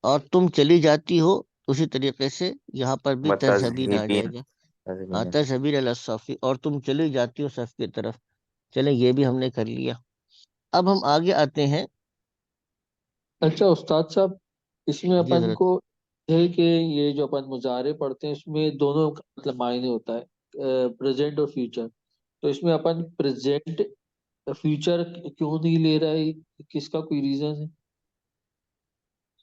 Speaker 1: اور تم چلی جاتی ہو، اسی طریقے سے یہاں پر بھی تذہبین آ جائے
Speaker 3: وتذہبین.
Speaker 1: گا.
Speaker 3: تذہبین.
Speaker 1: تذہبین علی الصفی، اور تم چلی جاتی ہو صف کی طرف. چلیں، یہ بھی ہم نے کر لیا. اب ہم آگے آتے ہیں.
Speaker 2: اچھا استاد صاحب، اس میں
Speaker 1: جی
Speaker 2: اپن
Speaker 1: حضرت.
Speaker 2: کو ہے کہ یہ جو اپن مظاہرے پڑھتے ہیں اس میں دونوں کا مطلب معنی ہوتا ہے، پریزنٹ اور فیوچر. تو اس میں اپن پریزنٹ فیوچر کیوں نہیں لے رہا ہے، کس کا کوئی ریزن ہے؟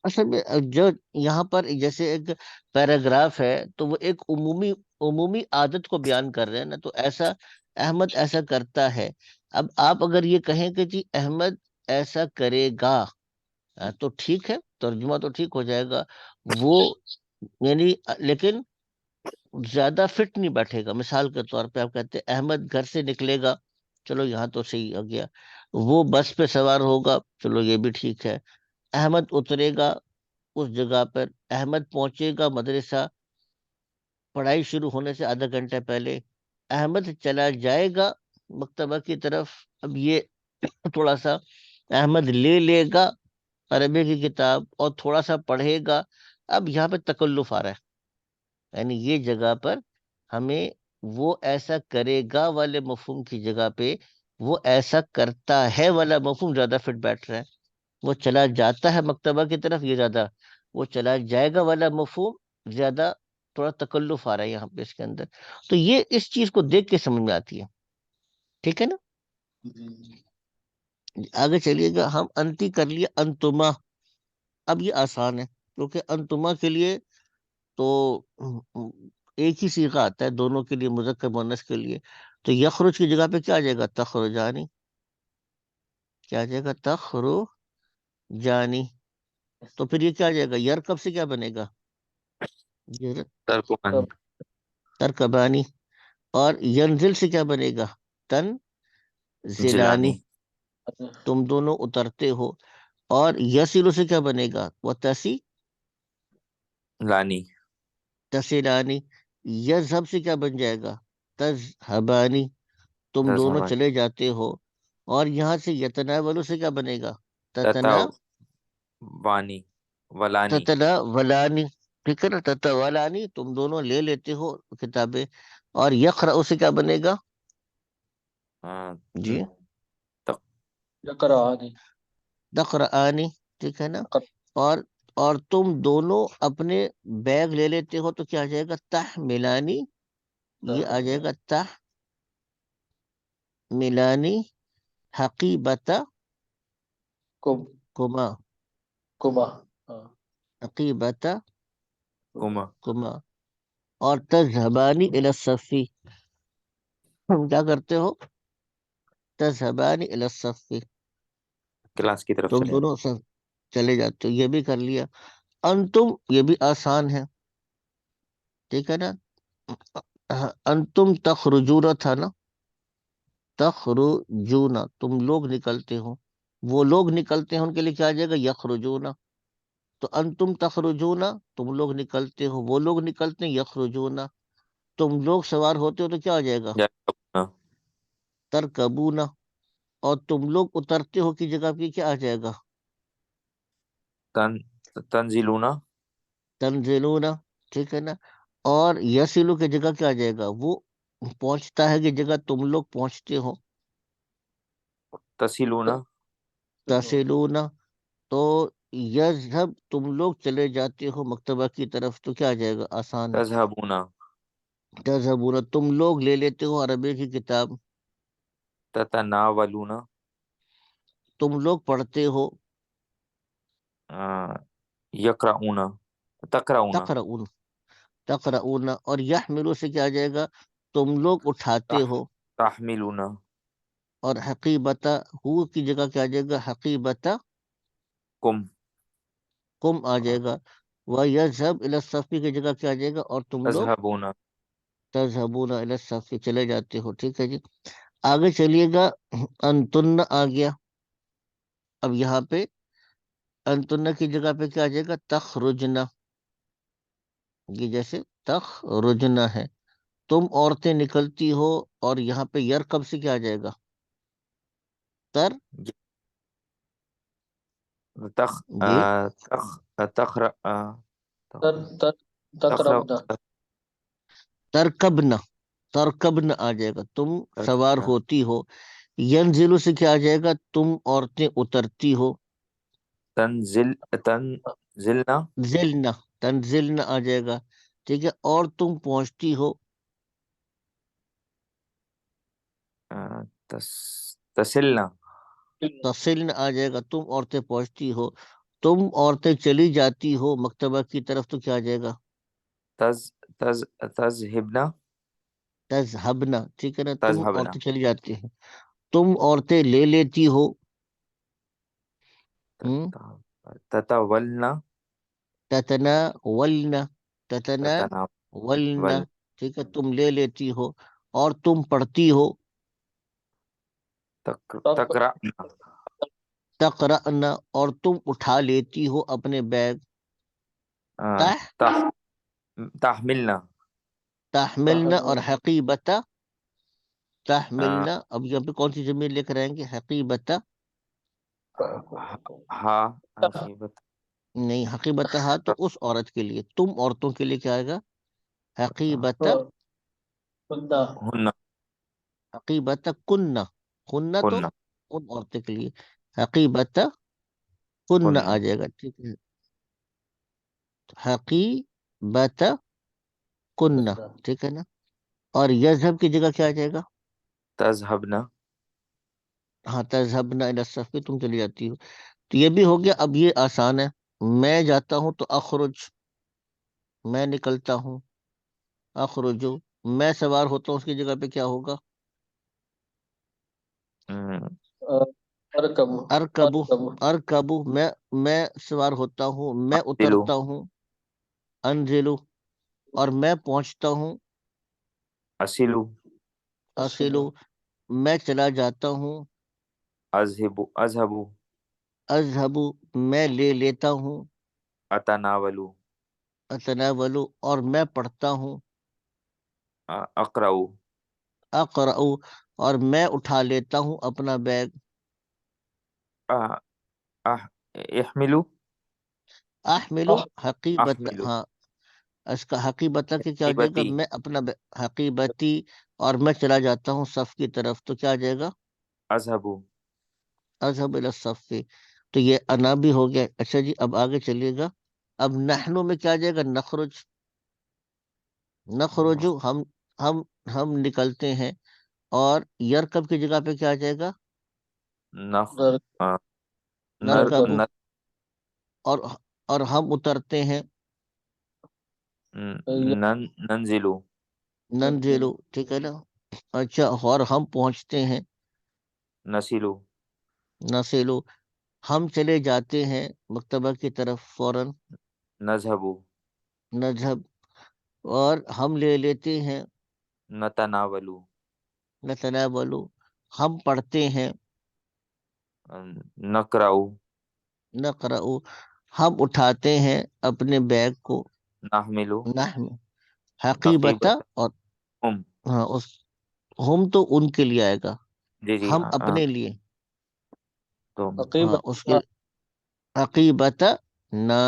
Speaker 1: اصل میں جو یہاں پر جیسے ایک پیراگراف ہے، تو وہ ایک عمومی عادت کو بیان کر رہے ہیں نا. تو ایسا احمد ایسا کرتا ہے. اب آپ اگر یہ کہیں کہ جی احمد ایسا کرے گا، تو ٹھیک ہے، ترجمہ تو ٹھیک ہو جائے گا وہ، یعنی لیکن زیادہ فٹ نہیں بیٹھے گا. مثال کے طور پہ آپ کہتے ہیں احمد گھر سے نکلے گا، چلو یہاں تو صحیح ہو گیا. وہ بس پہ سوار ہوگا، چلو یہ بھی ٹھیک ہے. احمد اترے گا اس جگہ پر، احمد پہنچے گا مدرسہ پڑھائی شروع ہونے سے آدھا گھنٹہ پہلے، احمد چلا جائے گا مکتبہ کی طرف. اب یہ تھوڑا سا احمد لے لے گا عربی کی کتاب اور تھوڑا سا پڑھے گا. اب یہاں پہ تکلف آ رہا ہے، یعنی یہ جگہ پر ہمیں وہ ایسا کرے گا والے مفہوم کی جگہ پہ وہ ایسا کرتا ہے والا مفہوم زیادہ فٹ بیٹھ رہا ہے. وہ چلا جاتا ہے مکتبہ کی طرف، یہ زیادہ، وہ چلا جائے گا والا مفہوم زیادہ تھوڑا تکلف آ رہا ہے یہاں پہ اس کے اندر. تو یہ اس چیز کو دیکھ کے سمجھ میں آتی ہے. ٹھیک ہے نا. آگے چلیے گا. ہم انتی کر لیے انتما. اب یہ آسان ہے کیونکہ انتما کے لیے تو ایک ہی صیغہ آتا ہے دونوں کے لیے، مذکر مؤنث کے لیے. تو یخرج کی جگہ پہ کیا آ جائے گا، تخرجانی. کیا آ جائے گا، تخرجانی. تو پھر یہ کیا آ جائے گا، یرکب سے کیا بنے گا،
Speaker 3: ترکمانی.
Speaker 1: ترکبانی. اور ینزل سے کیا بنے گا، تنزلانی.
Speaker 3: جلانی.
Speaker 1: تم دونوں اترتے ہو. اور یسلو سے کیا بنے گا؟ وہ
Speaker 3: لانی
Speaker 1: تسلانی. یذہب سے کیا بن جائے گا؟ تذہبانی. تم دونوں
Speaker 3: تذہبان
Speaker 1: چلے جاتے ہو. اور یہاں سے یتناولو سے کیا بنے گا؟
Speaker 3: تتوانی ولانی
Speaker 1: تتناولانی. ٹھیک ہے نا، تتولانی تم دونوں لے لیتے ہو کتابیں. اور یقرأ سے کیا بنے گا؟ جی
Speaker 2: یقرآنی
Speaker 1: تقرآنی. ٹھیک ہے نا. اور اور تم دونوں اپنے بیگ لے لیتے ہو تو کیا آ جائے گا؟ تحملانی. یہ آ جائے گا تحملانی حقیبت
Speaker 2: کم
Speaker 1: کما.
Speaker 2: کما ہاں
Speaker 1: حقیبت
Speaker 3: کما
Speaker 1: کما. اور تذهبانی الی الصفی. تم کیا کرتے ہو؟ تذهبانی الی الصفی.
Speaker 3: کلاس کی طرف
Speaker 1: تم
Speaker 3: چلے
Speaker 1: دونوں چلے جاتے ہو. یہ بھی کر لیا. انتم یہ بھی آسان ہے. ٹھیک ہے نا. انتم تخرجون تھا نا. تخرجون تم لوگ نکلتے ہو. وہ لوگ نکلتے ہیں ان کے لیے کیا آ جائے گا؟ یخرجون. تو انتم تخرجون تم لوگ نکلتے ہو، وہ لوگ نکلتے ہیں یخرجون. تم لوگ سوار ہوتے ہو تو کیا آ جائے گا؟
Speaker 3: یرکبون
Speaker 1: ترکبون. اور تم لوگ اترتے ہو کی جگہ پہ کیا آ جائے گا؟
Speaker 3: تنزلون
Speaker 1: تنزلون. ٹھیک ہے نا. اور یسلو کی جگہ کیا آ جائے گا؟ وہ پہنچتا ہے کی جگہ تم لوگ پہنچتے ہو.
Speaker 3: تصلون
Speaker 1: تصلون. تو یذہب تم لوگ چلے جاتے ہو مکتبہ کی طرف تو کیا آ جائے گا؟ آسان ہے.
Speaker 3: تذهبون
Speaker 1: تذہبون تم لوگ لے لیتے ہو عربی کی کتاب.
Speaker 3: تتناولون
Speaker 1: تم لوگ پڑھتے ہو.
Speaker 3: یقرؤون تقرؤون
Speaker 1: تقرؤون. تقرؤون. اور یحملو سے کیا آ جائے گا؟ تم لوگ اٹھاتے ہو.
Speaker 3: تحملون
Speaker 1: اور حقیبتا ہو کی جگہ کیا آ جائے گا؟ حقیبتا
Speaker 3: کم
Speaker 1: کم آ جائے گا. وَيَذْهَبْ إِلَى الصَّفِّ کی جگہ کیا آ جائے گا؟ اور تم لوگ
Speaker 3: تذهبون
Speaker 1: تذهبون إلى الصَّفِّ چلے جاتے ہو. ٹھیک ہے جی. آگے چلیے گا. انتن آ گیا. اب یہاں پہ انتن کی جگہ پہ کیا آ جائے گا؟ تخرجنا. یہ جیسے تخرجنا ہے. تم عورتیں نکلتی ہو. اور یہاں پہ یرکب سے کیا آ جائے گا؟ تر
Speaker 3: تخ
Speaker 1: جی
Speaker 3: تخ تخر
Speaker 2: تر تر
Speaker 3: تخر
Speaker 2: تقربنا
Speaker 1: ترکبنا. ترکبنا آ جائے گا. تم سوار
Speaker 3: ترکبنا
Speaker 1: ہوتی ہو. ینزلو سے کیا آ جائے گا؟ تم عورتیں اترتی ہو.
Speaker 3: تنزلنا
Speaker 1: زلنا. تنزلنا آ جائے گا. ٹھیک ہے. اور تم پہنچتی ہو.
Speaker 3: تسلنا
Speaker 1: تصلنا آ جائے گا. تم عورتیں پہنچتی ہو. تم عورتیں چلی جاتی ہو مکتبہ کی طرف تو کیا آ جائے گا؟
Speaker 3: تذهبنا
Speaker 1: تذهبنا. ٹھیک ہے نا. تم
Speaker 3: تذهبنا
Speaker 1: عورتیں چلی جاتی ہیں. تم عورتیں لے لیتی ہو.
Speaker 3: تتولنا
Speaker 1: تتناولنا. تتناولنا.
Speaker 3: تتناول
Speaker 1: ٹھیک ہے. تم لے لیتی ہو. اور تم پڑھتی ہو.
Speaker 3: تقرأنا
Speaker 1: تقرأنا. اور تم اٹھا لیتی ہو اپنے بیگ. تح
Speaker 3: تح- تحملنا
Speaker 1: تحملنا. اور
Speaker 2: تحمل
Speaker 1: حقیبتا تحملنا. اب یہاں پہ کون سی ضمیر لے کر آئیں گے؟ حقیبتا.
Speaker 3: ہا عاقبت
Speaker 1: نہیں، حقیبتا ہا تو اس عورت کے لیے. تم عورتوں کے لیے کیا آئے گا؟ حقیبتا.
Speaker 2: کننا
Speaker 3: ہن
Speaker 1: حقیبتا کننا. کننا تو
Speaker 3: ہن
Speaker 1: ان عورتوں کے لیے. حقیبتا کننا
Speaker 3: ہن
Speaker 1: آ جائے گا. ٹھیک ہے. حقیبتا کننا.
Speaker 2: کننا
Speaker 1: ٹھیک ہے نا. اور یذہب کی جگہ کیا آ جائے گا؟
Speaker 3: تذهبنا
Speaker 1: ہاں تذهبنا الی الصف پہ تم چلی جاتی ہو. تو یہ بھی ہو گیا. اب یہ آسان ہے. میں جاتا ہوں تو اخرج. میں نکلتا ہوں. اخرجو. میں سوار ہوتا ہوں اس کی جگہ پہ کیا ہوگا؟
Speaker 2: ارکب
Speaker 1: ارکبو.
Speaker 2: ارکب
Speaker 1: ارکبو. میں سوار ہوتا ہوں. میں
Speaker 3: دلو
Speaker 1: اترتا ہوں. انزلو. اور میں پہنچتا ہوں.
Speaker 3: اسلو
Speaker 1: اصلو. میں چلا جاتا ہوں.
Speaker 3: اذهب
Speaker 1: اذهب میں لے لیتا ہوں،
Speaker 3: اتناول
Speaker 1: اتناول اور میں پڑھتا ہوں،
Speaker 3: اقرأ
Speaker 1: اقرأ اور میں اٹھا لیتا ہوں اپنا بیگ،
Speaker 3: احمل
Speaker 1: احمل حقیبت،
Speaker 3: احمل
Speaker 1: ہاں اس کا حقیبت کہ کیا ہو جائے گا،
Speaker 3: حقیبتی
Speaker 1: میں اپنا حقیبتی اور میں چلا جاتا ہوں صف کی طرف، تو کیا آ جائے گا،
Speaker 3: اذهب
Speaker 1: اذهب الى الصف، تو یہ انا بھی ہو گیا۔ اچھا جی اب آگے چلیے گا، اب نحنو میں کیا آ جائے گا، نخرج، نخرج ہم ہم نکلتے ہیں، اور یرکب کی جگہ پہ کیا آ جائے گا،
Speaker 3: نخ
Speaker 2: نر
Speaker 3: نر
Speaker 1: نرکب،
Speaker 3: نر
Speaker 1: اور اور ہم اترتے ہیں،
Speaker 3: ننزل
Speaker 1: ننزلو، ٹھیک ہے نا، اچھا اور ہم پہنچتے ہیں،
Speaker 3: نسل
Speaker 1: نسلو، ہم چلے جاتے ہیں مکتبہ کی طرف فوراً،
Speaker 3: نذهب
Speaker 1: نذهب، اور ہم لے لیتے ہیں،
Speaker 3: نتناول
Speaker 1: نتناول، ہم پڑھتے ہیں،
Speaker 3: نقرأ
Speaker 1: نقرأ، ہم اٹھاتے ہیں اپنے بیگ کو،
Speaker 3: نحمل
Speaker 1: نحن حقیبتا،
Speaker 3: حقیبت
Speaker 1: اور
Speaker 3: ہم
Speaker 1: ہاں اس ہم تو ان کے لیے آئے گا،
Speaker 3: جی
Speaker 1: ہم اپنے لیے،
Speaker 3: تو
Speaker 2: عقیب
Speaker 1: ہاں اس کے حقیبتا نہ،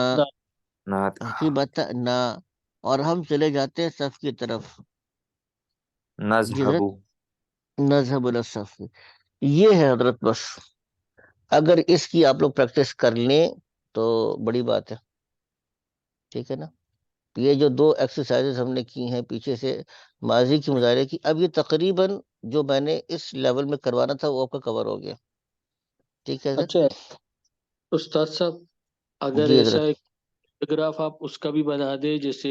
Speaker 3: نات
Speaker 1: حقیبتا نہ، اور ہم چلے جاتے ہیں صف کی طرف، جی
Speaker 3: نذهب
Speaker 1: حضرت، نذهب الى الصف، یہ ہے حضرت بس، اگر اس کی آپ لوگ پریکٹس کر لیں تو بڑی بات ہے، ٹھیک ہے نا۔ یہ جو دو ایکسرسائزز ہم نے کی ہیں پیچھے سے ماضی کی مظاہرے کی، اب یہ تقریباً جو میں نے اس لیول میں کروانا تھا وہ آپ کا کور ہو گیا، ٹھیک ہے حضرت،
Speaker 2: اچھا استاد صاحب، اگر
Speaker 1: جی
Speaker 2: ایسا
Speaker 1: حضرت،
Speaker 2: ایک پیراگراف آپ اس کا بھی بنا دیں، جیسے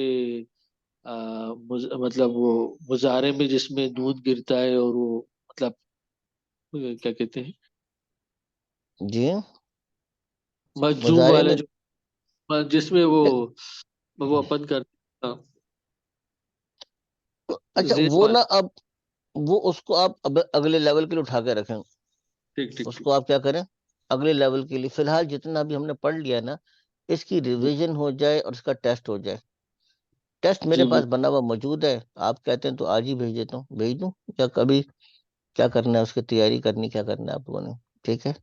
Speaker 2: مطلب وہ مظاہرے میں جس میں دودھ گرتا ہے اور وہ مطلب کیا کہتے ہیں
Speaker 1: جی
Speaker 2: مجزوم
Speaker 1: مظاہرے
Speaker 2: والا،
Speaker 1: میں،
Speaker 2: جو جس میں وہ اپن کرتے ہیں
Speaker 1: اچھا
Speaker 2: زیر
Speaker 1: وہ نا
Speaker 2: والا،
Speaker 1: اب وہ اس کو آپ اگلے لیول کے لیے اٹھا کے رکھیں،
Speaker 2: ٹھیک ٹھیک
Speaker 1: اس
Speaker 2: ٹھیک،
Speaker 1: کو آپ کیا کریں اگلے لیول کے لیے، فی الحال جتنا بھی ہم نے پڑھ لیا نا اس کی ریویژن ہو جائے اور اس کا ٹیسٹ ہو جائے، ٹیسٹ میرے
Speaker 2: جی
Speaker 1: پاس بنا ہوا موجود ہے، آپ کہتے ہیں تو آج ہی بھیج دیتا ہوں، بھیج دوں یا کبھی، کیا کرنا ہے اس کی تیاری کرنی، کیا کرنا ہے آپ لوگوں نے، ٹھیک ہے،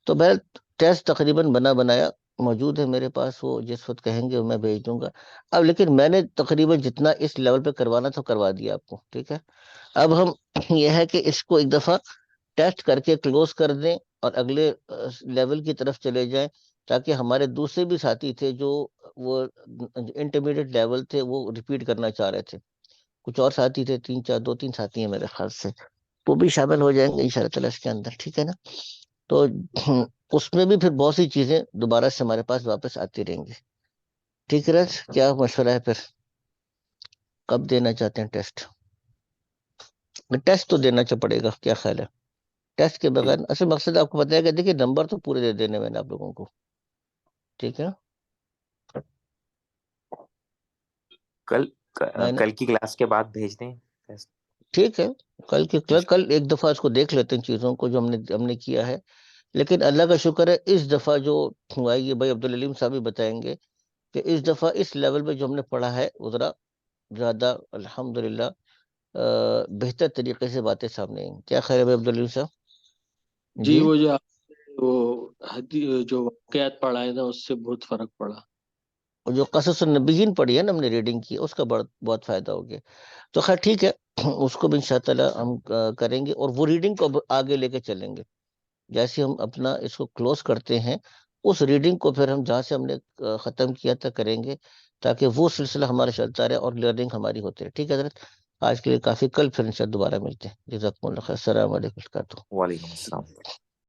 Speaker 1: تو میں ٹیسٹ تقریباً بنا بنایا موجود ہے میرے پاس، وہ جس وقت کہیں گے میں بھیج دوں گا، اب لیکن میں نے تقریباً جتنا اس لیول پہ کروانا تھا کروا دیا آپ کو، ٹھیک ہے، اب ہم یہ ہے کہ اس کو ایک دفعہ ٹیسٹ کر کے کلوز کر دیں اور اگلے لیول کی طرف چلے جائیں، تاکہ ہمارے دوسرے بھی ساتھی تھے جو وہ انٹرمیڈیٹ لیول تھے وہ ریپیٹ کرنا چاہ رہے تھے، کچھ اور ساتھی تھے، دو تین ساتھی ہیں میرے خیال سے، وہ بھی شامل ہو جائیں گے انشاءاللہ تعالیٰ اس کے اندر، ٹھیک ہے نا، تو اس میں بھی پھر بہت سی چیزیں دوبارہ سے ہمارے پاس واپس آتی رہیں گی، ٹھیک ہے رج، کیا مشورہ ہے پھر، کب دینا چاہتے ہیں ٹیسٹ، ٹیسٹ تو دینا پڑے گا، کیا خیال ہے، ٹیسٹ کے بغیر اصل مقصد آپ کو بتایا گیا، دیکھیے نمبر تو پورے دے دینے میں نے آپ لوگوں کو، ٹھیک ہے،
Speaker 3: کل
Speaker 1: میں نے،
Speaker 3: کل کی کلاس کے بعد بھیج دیں
Speaker 1: ٹھیک ہے، کل ایک دفعہ اس کو دیکھ لیتے ہیں چیزوں کو جو ہم نے کیا ہے، لیکن اللہ کا شکر ہے اس دفعہ جو ہوا ہے، یہ بھائی عبدالعلیم صاحب بھی بتائیں گے کہ اس دفعہ اس لیول میں جو ہم نے پڑھا ہے ذرا زیادہ الحمدللہ بہتر طریقے سے باتیں سامنے آئیں، کیا خیر ہے بھائی عبدالعلیم صاحب،
Speaker 2: جی
Speaker 1: جی،
Speaker 2: وہ جو آپ نے وہ جو واقعات پڑھا ہے نا، اس سے بہت فرق پڑا،
Speaker 1: اور جو قصص النبیین پڑھی ہے نا ہم نے ریڈنگ کی، اس کا بہت فائدہ ہو گیا، تو خیر ٹھیک ہے، اس کو بھی انشاءاللہ ہم کریں گے، اور وہ ریڈنگ کو آگے لے کے چلیں گے، جیسے ہم اپنا اس کو کلوز کرتے ہیں اس ریڈنگ کو پھر ہم جہاں سے ہم نے ختم کیا تھا کریں گے، تاکہ وہ سلسلہ ہمارا چلتا رہے اور لرننگ ہماری ہوتی رہے، ٹھیک ہے حضرت، آج کے لیے کافی، کل پھر انشاءاللہ دوبارہ ملتے ہیں، جزاکم اللہ خیر، السلام علیکم ورحمۃ اللہ وبرکاتہ۔
Speaker 3: وعلیکم السلام